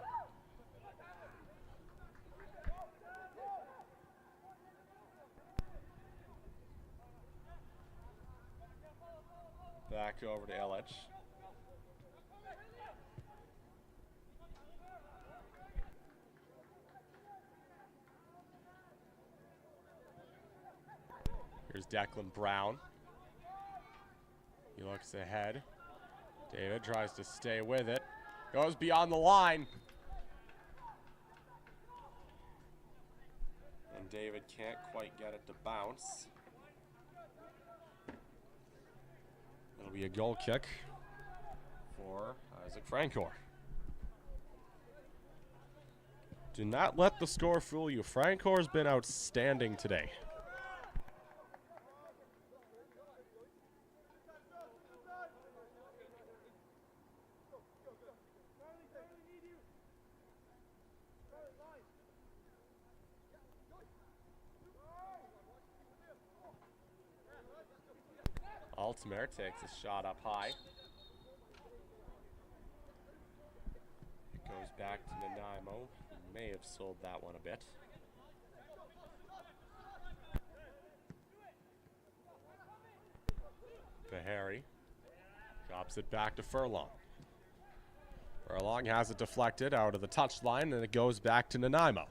Back over to Illich. Here's Declan Brown. He looks ahead. David tries to stay with it. Goes beyond the line. And David can't quite get it to bounce. It'll be a goal kick for Isaac Francoeur. Do not let the score fool you. Francor's been outstanding today. Altamare takes a shot up high. It goes back to Nanaimo. He may have sold that one a bit. Bahari drops it back to Furlong. Furlong has it deflected out of the touchline, and it goes back to Nanaimo.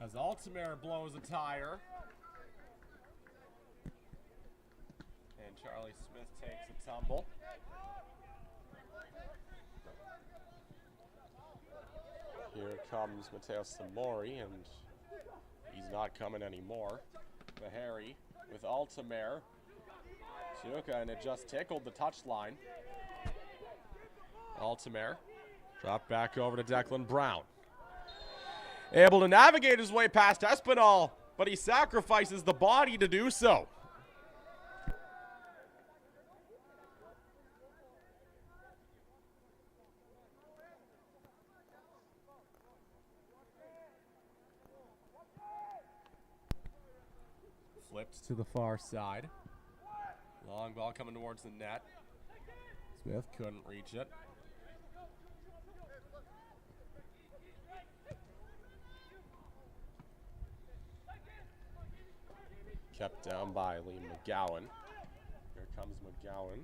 As Altamare blows a tire. And Charlie Smith takes a tumble. Here comes Matteo Samori, and he's not coming anymore. Bahari with Altamare. Chuka, and it just tickled the touchline. Altamare dropped back over to Declan Brown. Able to navigate his way past Espinal, but he sacrifices the body to do so. Flipped to the far side. Long ball coming towards the net. Smith couldn't reach it. Kept down by Liam McGowan. Here comes McGowan.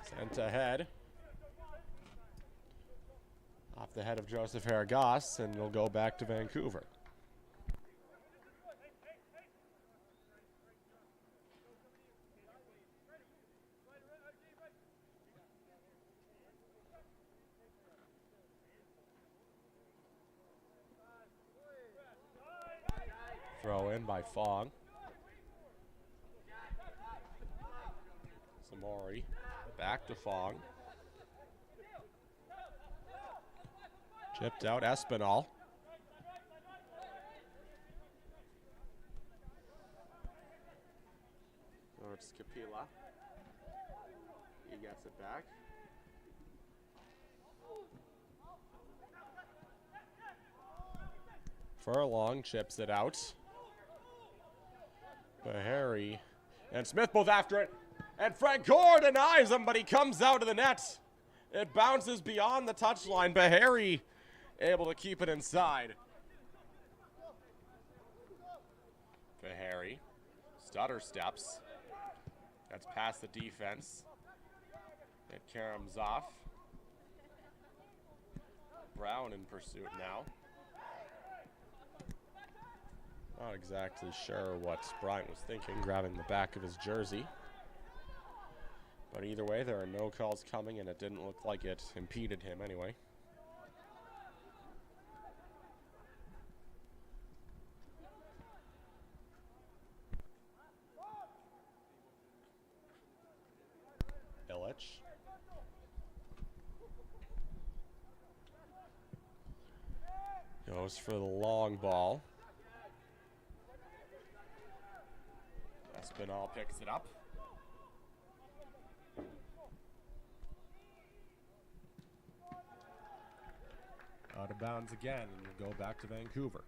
Sent ahead. Off the head of Joseph Harragas, and it'll go back to Vancouver. Throw in by Fong. Samori back to Fong. Chipped out Espinal. Oh, it's Capilla. He gets it back. Furlong chips it out. Bahari and Smith both after it. And Francoeur denies him, but he comes out of the net. It bounces beyond the touchline. Bahari able to keep it inside. Bahari stutter steps. That's past the defense. It caroms off. Brown in pursuit now. Not exactly sure what Bryant was thinking, grabbing the back of his jersey. But either way, there are no calls coming, and it didn't look like it impeded him anyway. Illich. Goes for the long ball. Espinal picks it up. Out of bounds again, and we'll go back to Vancouver.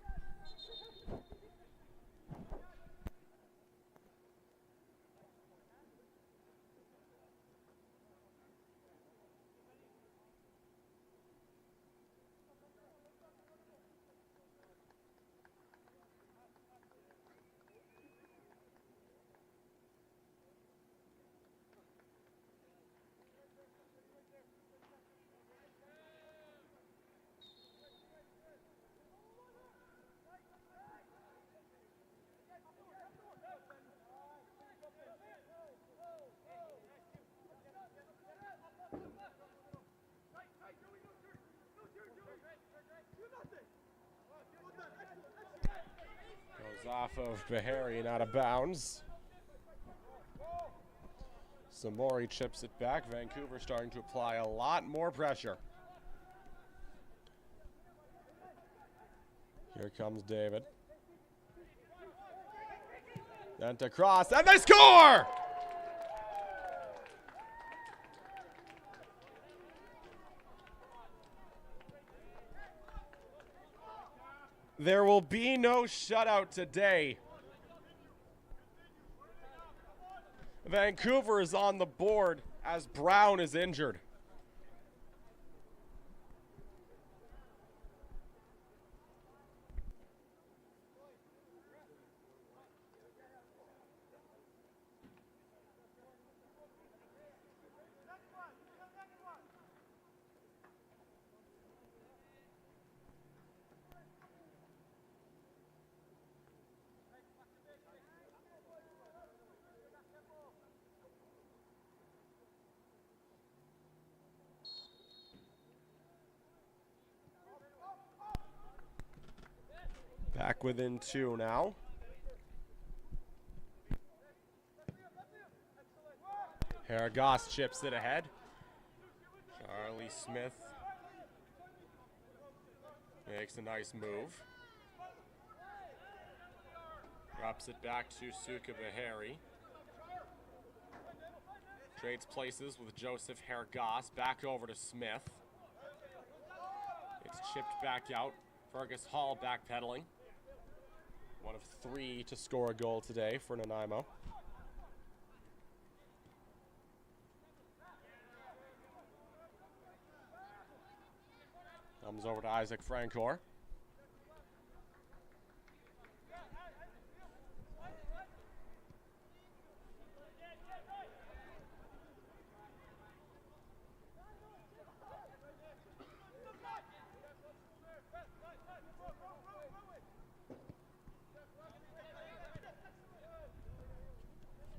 off of Bahari and out of bounds. Samori chips it back. Vancouver starting to apply a lot more pressure. Here comes David. Then to cross, and they score! There will be no shutout today. Vancouver is on the board as Brown is injured. Back within 2 now. Haragos chips it ahead. Charlie Smith makes a nice move. Drops it back to Suka Bahari. Trades places with Joseph Haragos. Back over to Smith. It's chipped back out. Fergus Hall backpedaling. One of 3 to score a goal today for Nanaimo. Comes over to Isaac Francor.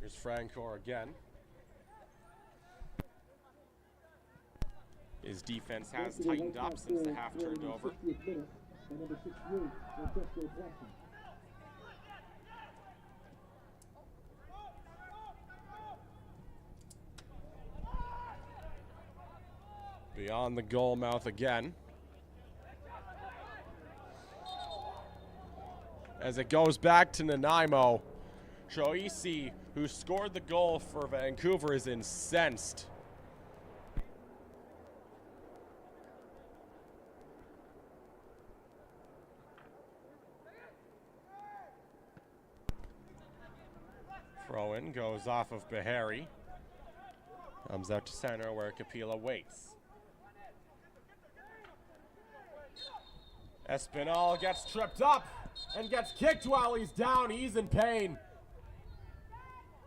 Here's Francor again. His defense has tightened up since the half turned over. Beyond the goal mouth again. As it goes back to Nanaimo, Choisi, who scored the goal for Vancouver, is incensed. Throw-in goes off of Bahari. Comes out to center where Kapila waits. Espinal gets tripped up and gets kicked while he's down. He's in pain.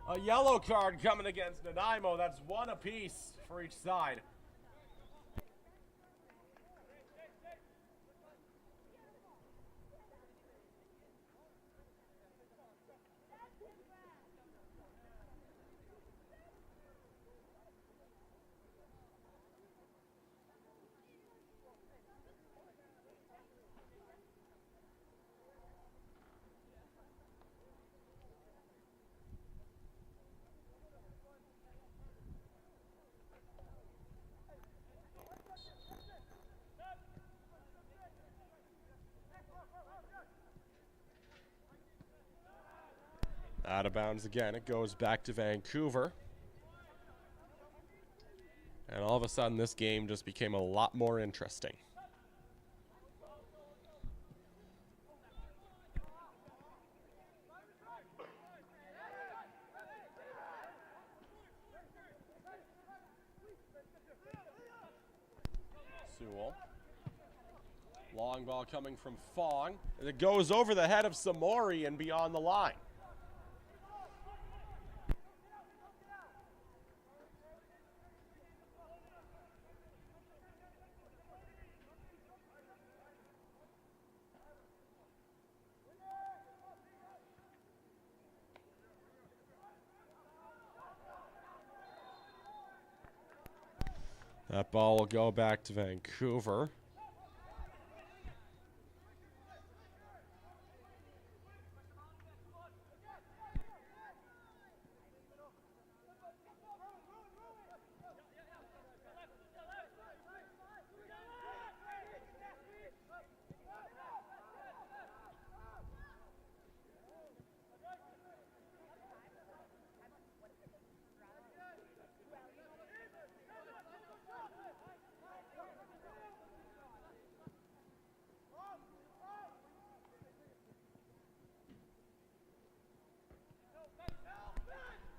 A yellow card coming against Nanaimo. That's 1 apiece for each side. Out of bounds again. It goes back to Vancouver. And all of a sudden, this game just became a lot more interesting. Sewell. Long ball coming from Fong. It goes over the head of Samori and beyond the line. That ball will go back to Vancouver.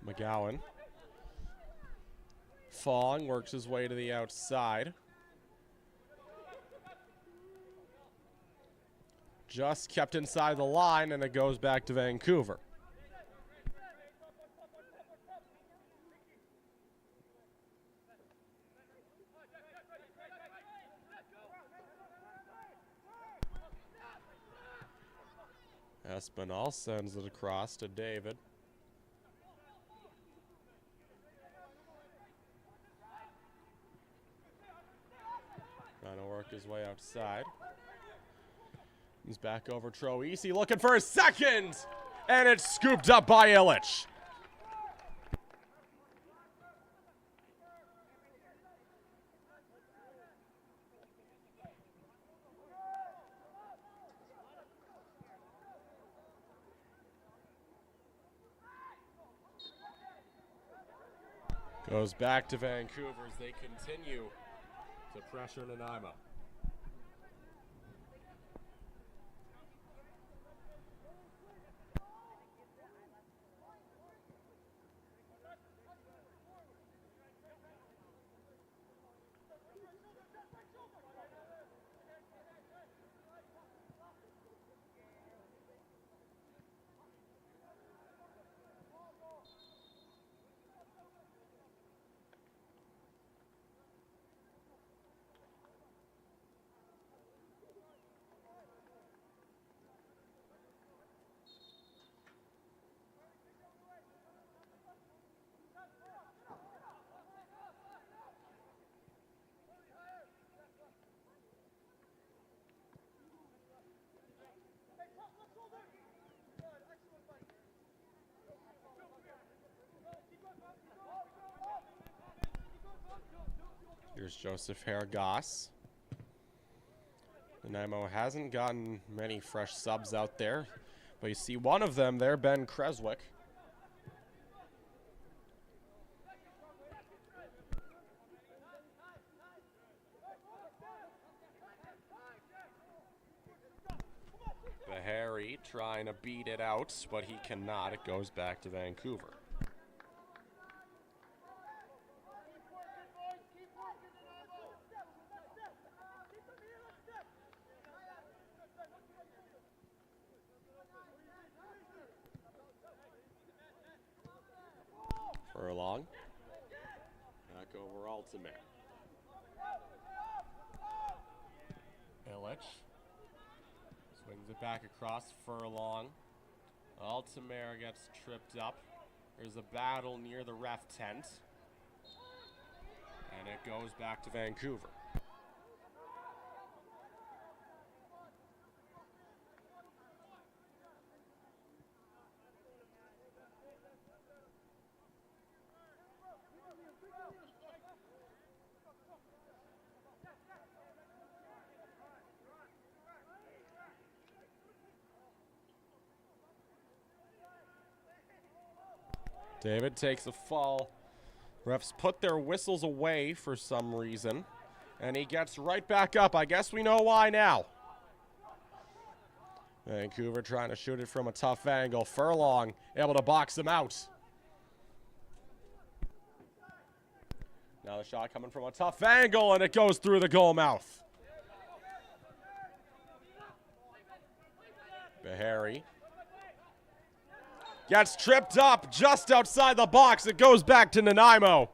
McGowan. Fong works his way to the outside. Just kept inside the line, and it goes back to Vancouver. Espinal sends it across to David. Trying to work his way outside. He's back over Troisi, looking for a second! And it's scooped up by Illich. Goes back to Vancouver as they continue to pressure Nanaimo. Here's Joseph Hargas. Nanaimo hasn't gotten many fresh subs out there, but you see one of them there, Ben Creswick. Bahari trying to beat it out, but he cannot. It goes back to Vancouver. Furlong. Back over Altamare. Illich. Swings it back across Furlong. Altamare gets tripped up. There's a battle near the ref tent. And it goes back to Vancouver. David takes a fall. Refs put their whistles away for some reason. And he gets right back up. I guess we know why now. Vancouver trying to shoot it from a tough angle. Furlong able to box him out. Now the shot coming from a tough angle, and it goes through the goal mouth. Bahari gets tripped up just outside the box. It goes back to Nanaimo.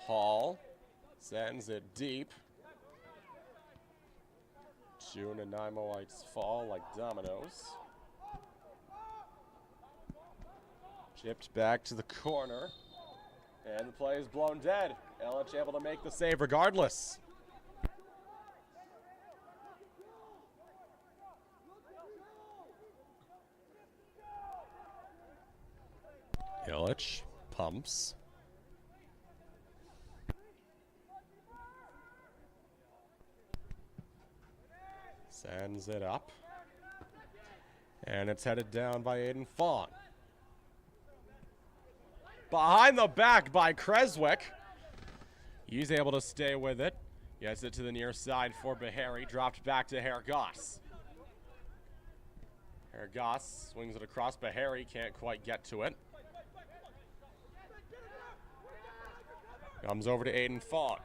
Hall sends it deep. Two Nanaimoites fall like dominoes. Chipped back to the corner. And the play is blown dead. Illich able to make the save regardless. Illich pumps. Sends it up. And it's headed down by Aiden Fong. Behind the back by Creswick. He's able to stay with it. Gets it to the near side for Bahari. Dropped back to Hergoss. Hergoss swings it across. Bahari can't quite get to it. Comes over to Aiden Fong.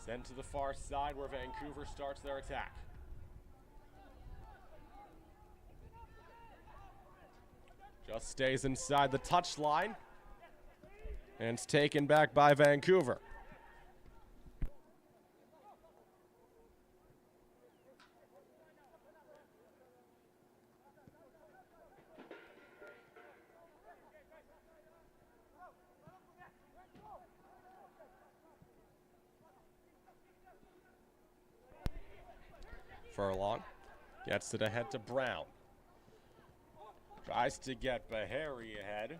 Sent to the far side where Vancouver starts their attack. Just stays inside the touchline. And it's taken back by Vancouver. Furlong gets it ahead to Brown. Tries to get Bahari ahead,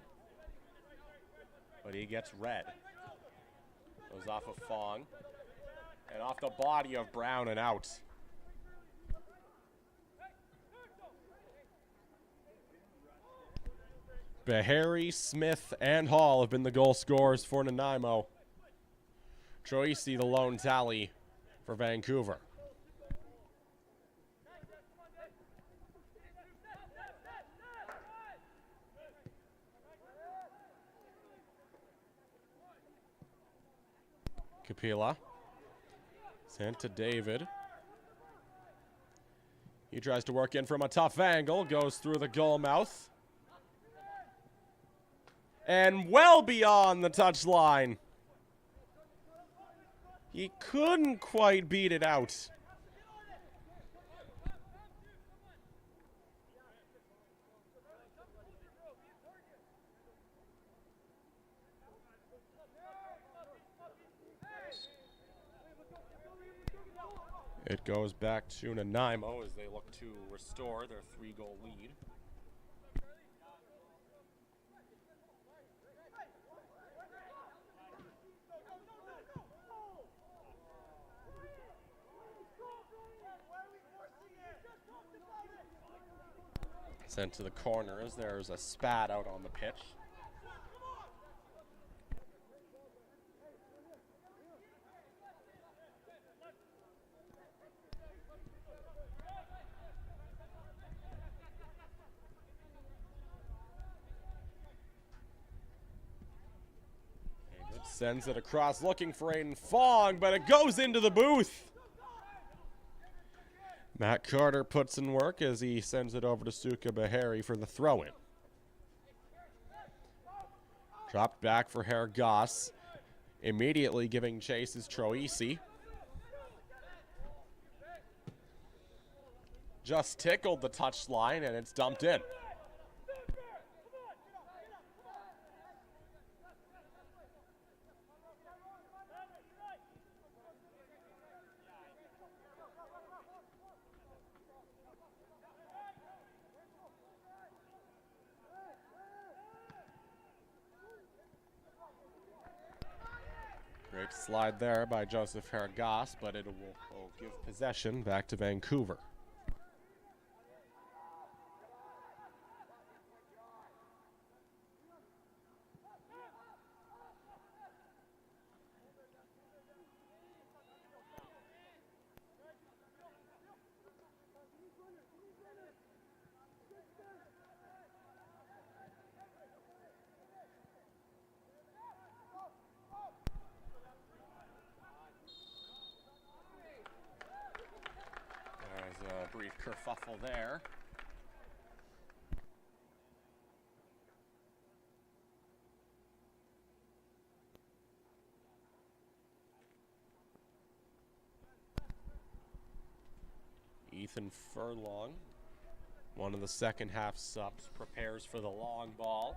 but he gets red. Goes off of Fong and off the body of Brown and out. Bahari, Smith, and Hall have been the goal scorers for Nanaimo. Troisi the lone tally for Vancouver. Kapila. Sent to David. He tries to work in from a tough angle. Goes through the goal mouth. And well beyond the touchline. He couldn't quite beat it out. It goes back to Nanaimo as they look to restore their 3-goal lead. Sent to the corners. There's a spat out on the pitch. Sends it across looking for Aiden Fong, but it goes into the booth. Matt Carter puts in work as he sends it over to Suka Bahari for the throw-in. Dropped back for Hergoss. Immediately giving chase is Troisi. Just tickled the touchline and it's dumped in. Great slide there by Joseph Hergoss, but it will give possession back to Vancouver. Brief kerfuffle there. Ethan Furlong, one of the second half subs, prepares for the long ball.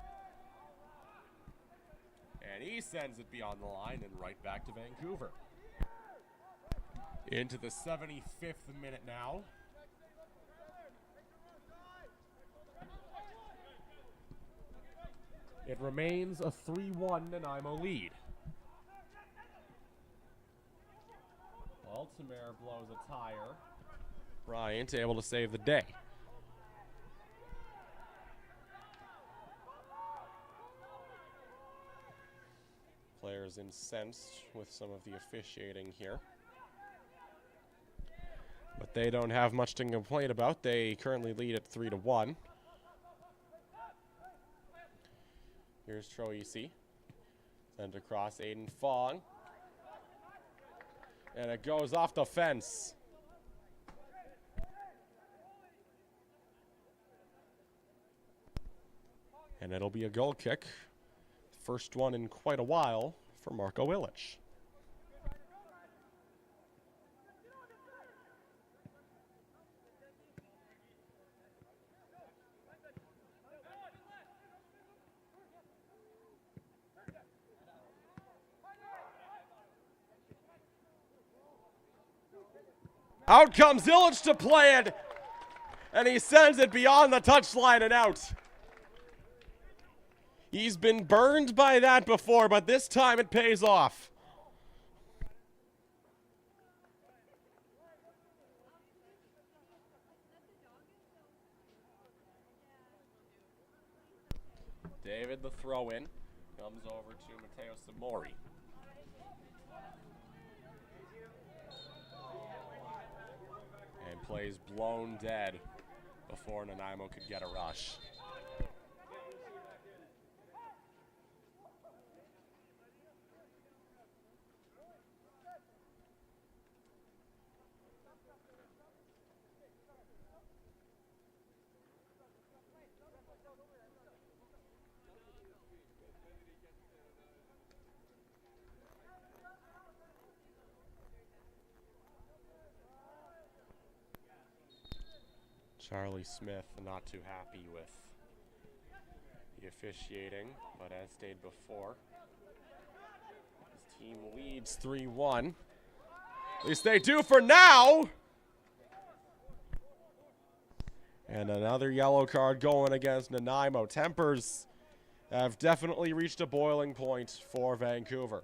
And he sends it beyond the line and right back to Vancouver. Into the 75th minute now. It remains a 3-1 Nanaimo lead. Altamere blows a tire. Bryant able to save the day. Players incensed with some of the officiating here. But they don't have much to complain about. They currently lead at 3-1. Here's Troisi. Sent across Aiden Fong. And it goes off the fence. And it'll be a goal kick. First one in quite a while for Marco Illich. Out comes Illich to play it, and he sends it beyond the touchline and out. He's been burned by that before, but this time it pays off. David, the throw-in, comes over to Matteo Samori. And plays blown dead before Nanaimo could get a rush. Charlie Smith not too happy with the officiating, but as stated before, his team leads 3-1. At least they do for now. And another yellow card going against Nanaimo. Tempers have definitely reached a boiling point for Vancouver.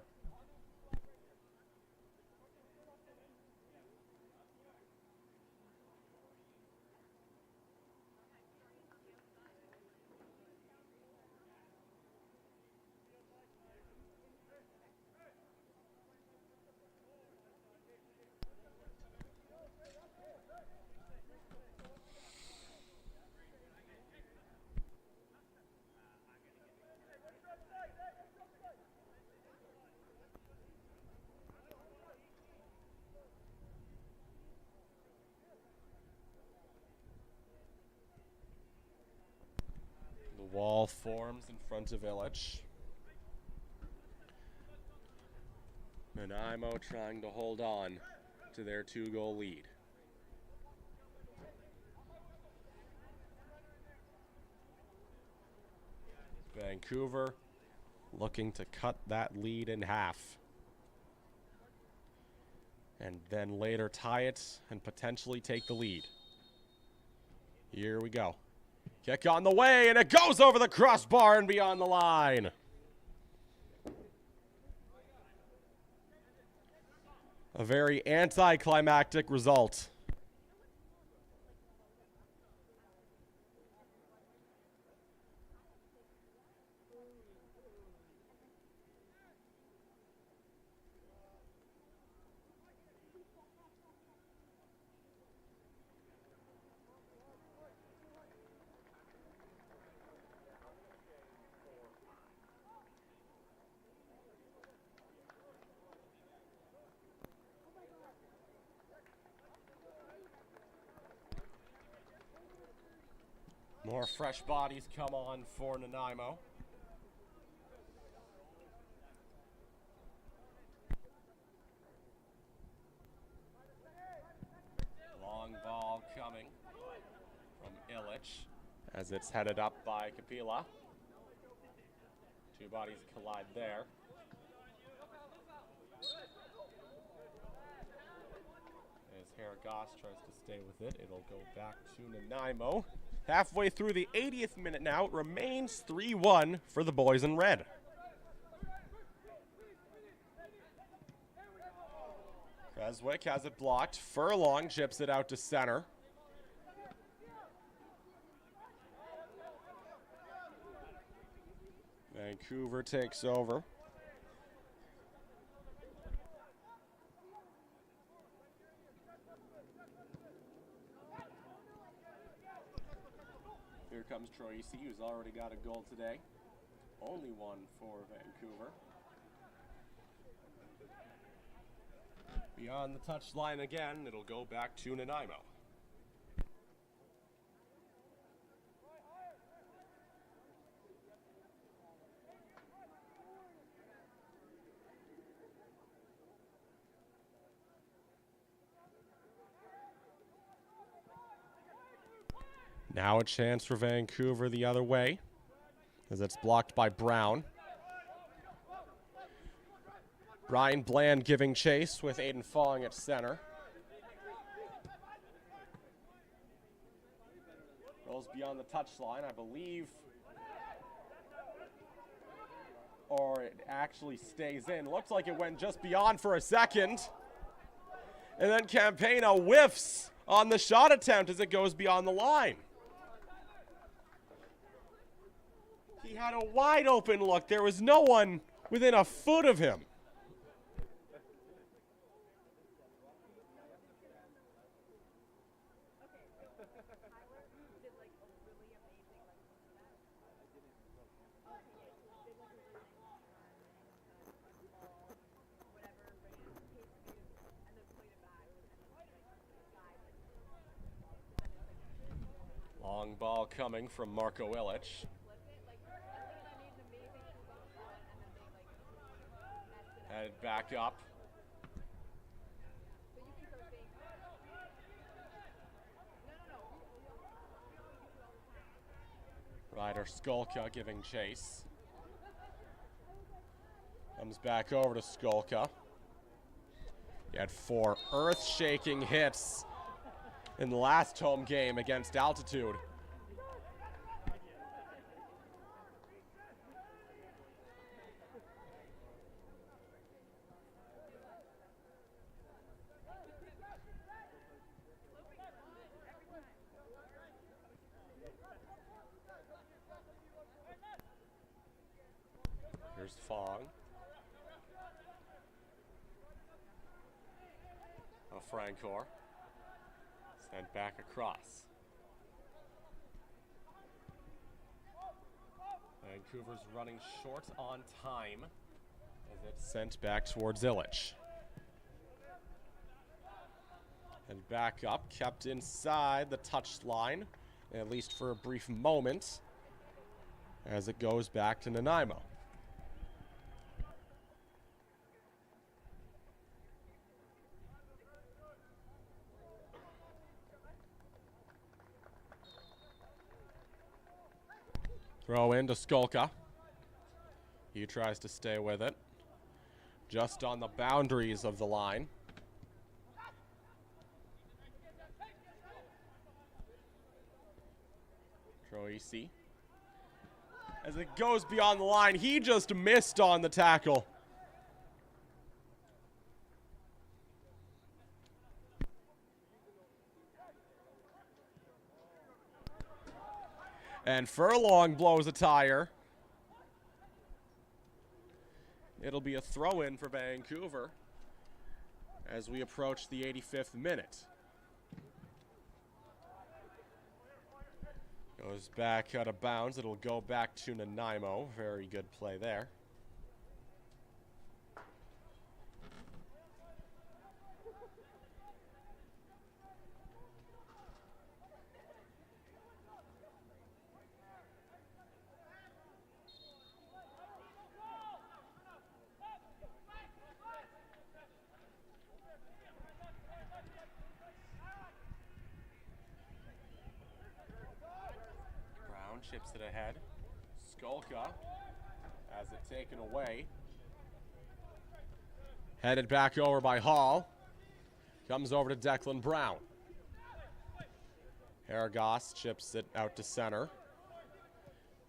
Wall forms in front of Illich. Nanaimo trying to hold on to their 2-goal lead. Vancouver looking to cut that lead in half. And then later tie it and potentially take the lead. Here we go. Kick on the way, and it goes over the crossbar and beyond the line. A very anticlimactic result. More fresh bodies come on for Nanaimo. Long ball coming from Illich as it's headed up by Kapila. Two bodies collide there. As Harrigas tries to stay with it, it'll go back to Nanaimo. Halfway through the 80th minute now, it remains 3-1 for the boys in red. Beswick has it blocked. Furlong chips it out to center. Vancouver takes over. Here comes Troisi, who's already got a goal today. Only one for Vancouver. Beyond the touchline again, it'll go back to Nanaimo. Now a chance for Vancouver the other way, as it's blocked by Brown. Ryan Bland giving chase with Aiden Fong at center. Rolls beyond the touchline, I believe. Or it actually stays in. Looks like it went just beyond for a second. And then Campana whiffs on the shot attempt as it goes beyond the line. He had a wide open look. There was no one within a foot of him. Long ball coming from Marco Illich. Headed back up. Ryder Skolka giving chase. Comes back over to Skolka. He had 4 earth-shaking hits in the last home game against Altitude. Here's Fong. Francor. Sent back across. Vancouver's running short on time as it's sent back towards Illich. And back up, kept inside the touch line, at least for a brief moment, as it goes back to Nanaimo. Throw in to Skolka. He tries to stay with it. Just on the boundaries of the line. Troisi. As it goes beyond the line, he just missed on the tackle. And Furlong blows a tire. It'll be a throw-in for Vancouver as we approach the 85th minute. Goes back out of bounds. It'll go back to Nanaimo. Very good play there. Chips it ahead. Skolka has it taken away. Headed back over by Hall. Comes over to Declan Brown. Haragos chips it out to center.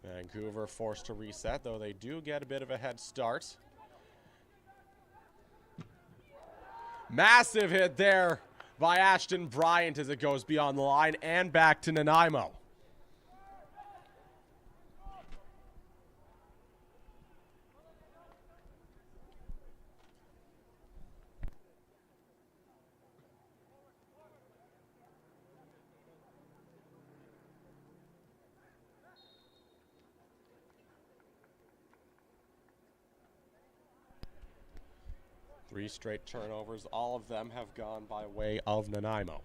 Vancouver forced to reset, though they do get a bit of a head start. Massive hit there by Ashton Bryant as it goes beyond the line and back to Nanaimo. Three straight turnovers. All of them have gone by way of Nanaimo.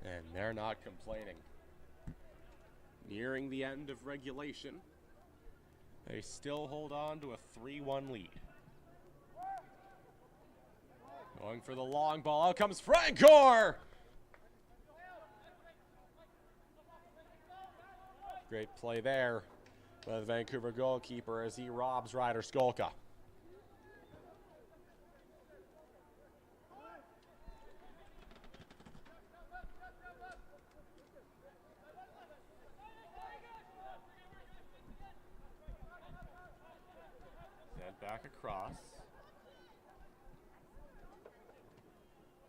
And they're not complaining. Nearing the end of regulation, they still hold on to a 3-1 lead. Going for the long ball. Out comes Francor! Great play there by the Vancouver goalkeeper as he robs Ryder Skolka. Sent back across.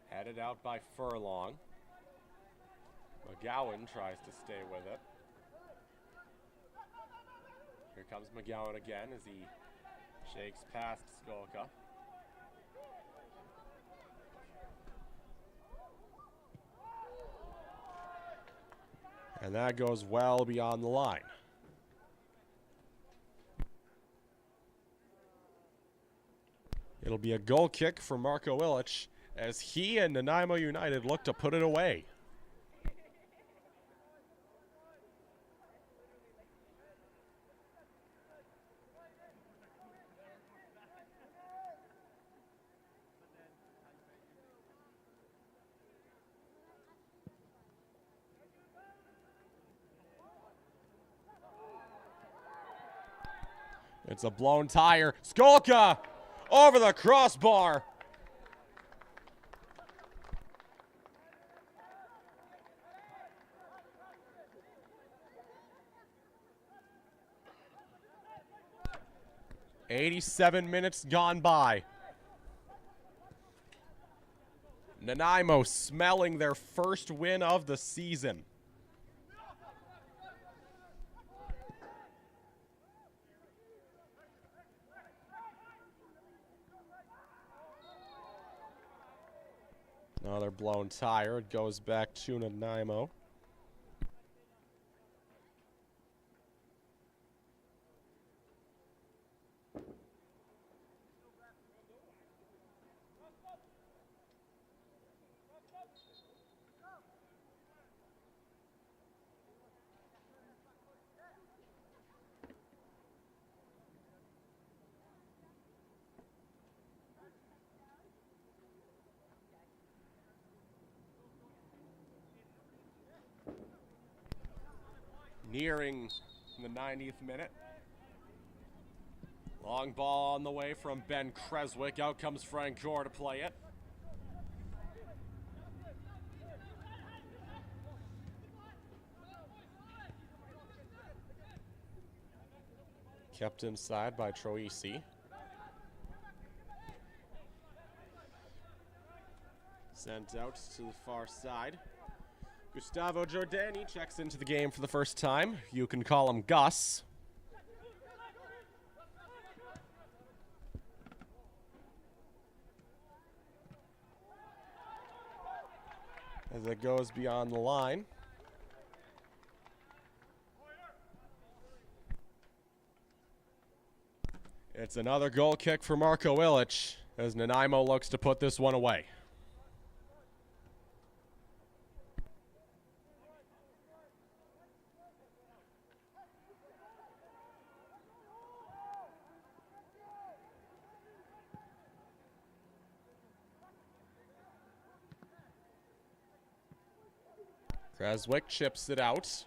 Headed out by Furlong. McGowan tries to stay with it. Here comes McGowan again as he shakes past Skolka. And that goes well beyond the line. It'll be a goal kick for Marco Illich as he and Nanaimo United look to put it away. It's a blown tire. Skolka over the crossbar. "87 minutes gone by. Nanaimo smelling their first win of the season. Another blown tire. It goes back to Nanaimo. Nearing the 90th minute. Long ball on the way from Ben Creswick. Out comes Frank Gore to play it. Kept inside by Troisi. Sent out to the far side. Gustavo Giordani checks into the game for the first time. You can call him Gus. As it goes beyond the line. It's another goal kick for Marco Illich as Nanaimo looks to put this one away. Creswick chips it out.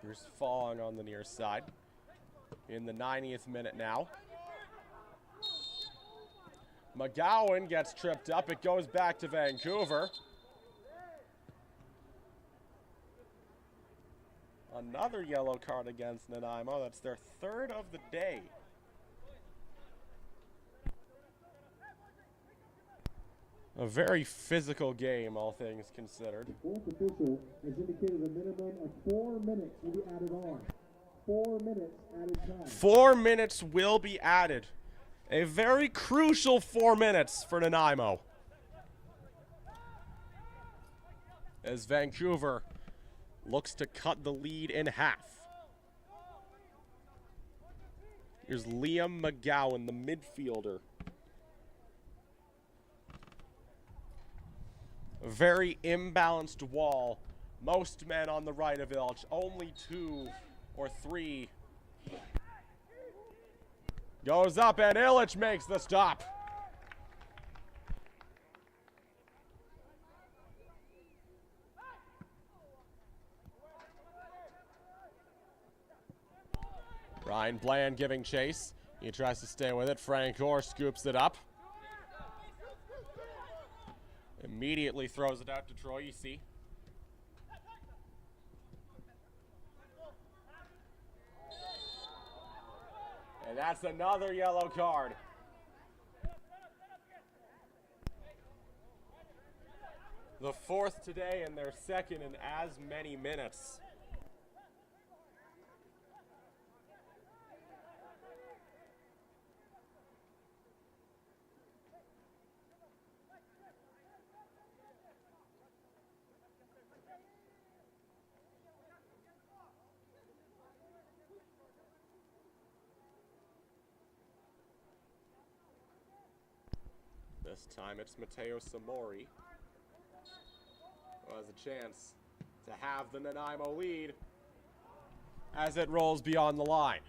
Here's Fong on the near side. In the 90th minute now. McGowan gets tripped up. It goes back to Vancouver. Another yellow card against Nanaimo. That's their third of the day. A very physical game, all things considered. The fourth official has indicated a minimum of 4 minutes will be added on. 4 minutes added time. 4 minutes will be added. A very crucial 4 minutes for Nanaimo. As Vancouver looks to cut the lead in half. Here's Liam McGowan, the midfielder. A very imbalanced wall. Most men on the right of Illich. Only 2 or 3. Goes up and Illich makes the stop. Ryan Bland giving chase. He tries to stay with it. Frank Orr scoops it up. Immediately throws it out to Troisi. And that's another yellow card. The fourth today and their second in as many minutes. This time it's Matteo Samori who has a chance to have the Nanaimo lead as it rolls beyond the line.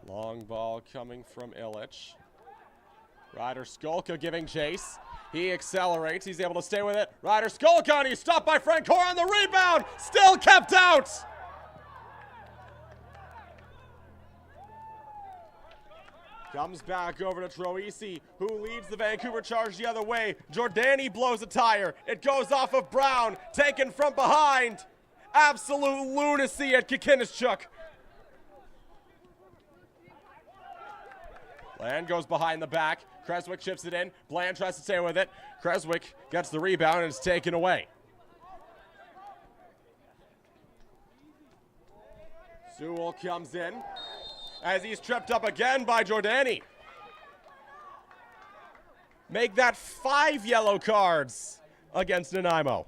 Long ball coming from Illich. Ryder Skolka giving chase. He accelerates. He's able to stay with it. Ryder Skolka, and he's stopped by Frank Orr on the rebound. Still kept out. Comes back over to Troisi, who leads the Vancouver Charge the other way. Jordani blows a tire. It goes off of Brown, taken from behind. Absolute lunacy at Kikinnischuk. Bland goes behind the back. Creswick chips it in. Bland tries to stay with it. Creswick gets the rebound and it's taken away. Sewell comes in as he's tripped up again by Jordani. Make that 5 yellow cards against Nanaimo.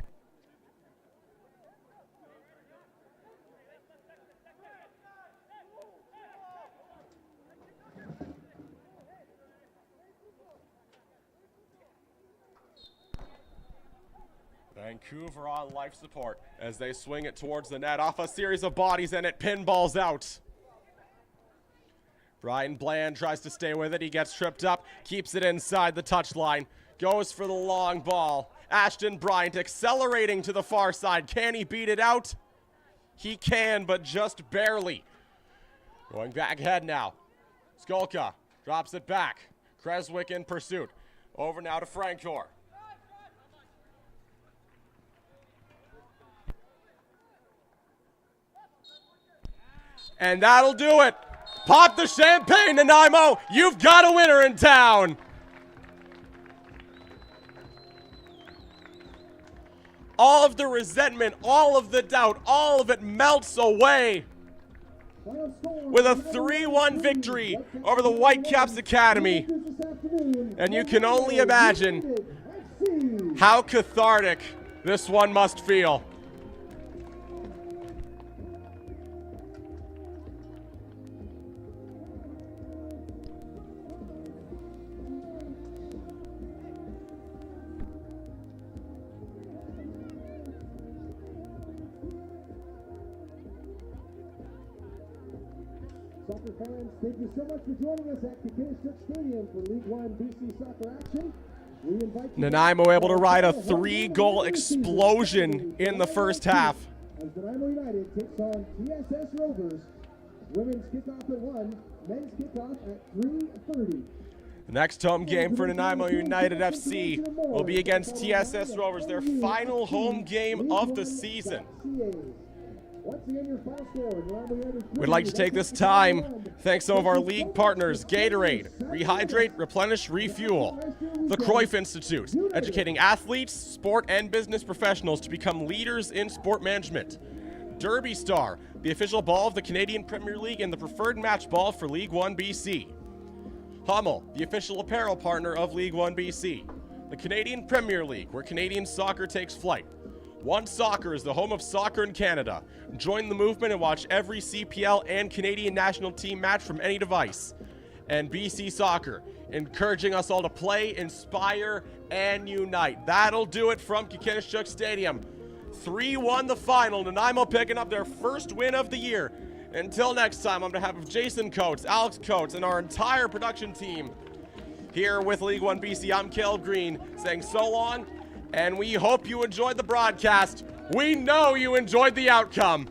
Vancouver on life support as they swing it towards the net off a series of bodies and it pinballs out. Brian Bland tries to stay with it. He gets tripped up, keeps it inside the touchline, goes for the long ball. Ashton Bryant accelerating to the far side. Can he beat it out? He can, but just barely. Going back ahead now. Skolka drops it back. Creswick in pursuit. Over now to Frank Orr. And that'll do it. Pop the champagne, Nanaimo. You've got a winner in town. All of the resentment, all of the doubt, all of it melts away with a 3-1 victory over the Whitecaps Academy. And you can only imagine how cathartic this one must feel. Soccer fans, thank you so much for joining us at Kikinish Stadium for League 1BC soccer action. We invite you Nanaimo able to ride a 3-goal explosion in the first half. as Nanaimo United takes on TSS Rovers. Women's kickoff at 1, men's kickoff at 3:30. The next home game for Nanaimo United FC will be against TSS Rovers, their final home game of the season. We'd like to take this time, thank some of our league partners: Gatorade, Rehydrate, Replenish, Refuel, the Cruyff Institute, educating athletes, sport and business professionals to become leaders in sport management. Derby Star, the official ball of the Canadian Premier League and the preferred match ball for League 1BC. Hummel, the official apparel partner of League 1BC. The Canadian Premier League, where Canadian soccer takes flight. One Soccer is the home of soccer in Canada. Join the movement and watch every CPL and Canadian national team match from any device. And BC Soccer, encouraging us all to play, inspire, and unite. That'll do it from Kikinish Stadium. 3-1 the final. Nanaimo picking up their first win of the year. Until next time, on behalf of Jason Coates, Alex Coates, and our entire production team here with League 1BC, I'm Caleb Green, saying so long. And we hope you enjoyed the broadcast. We know you enjoyed the outcome.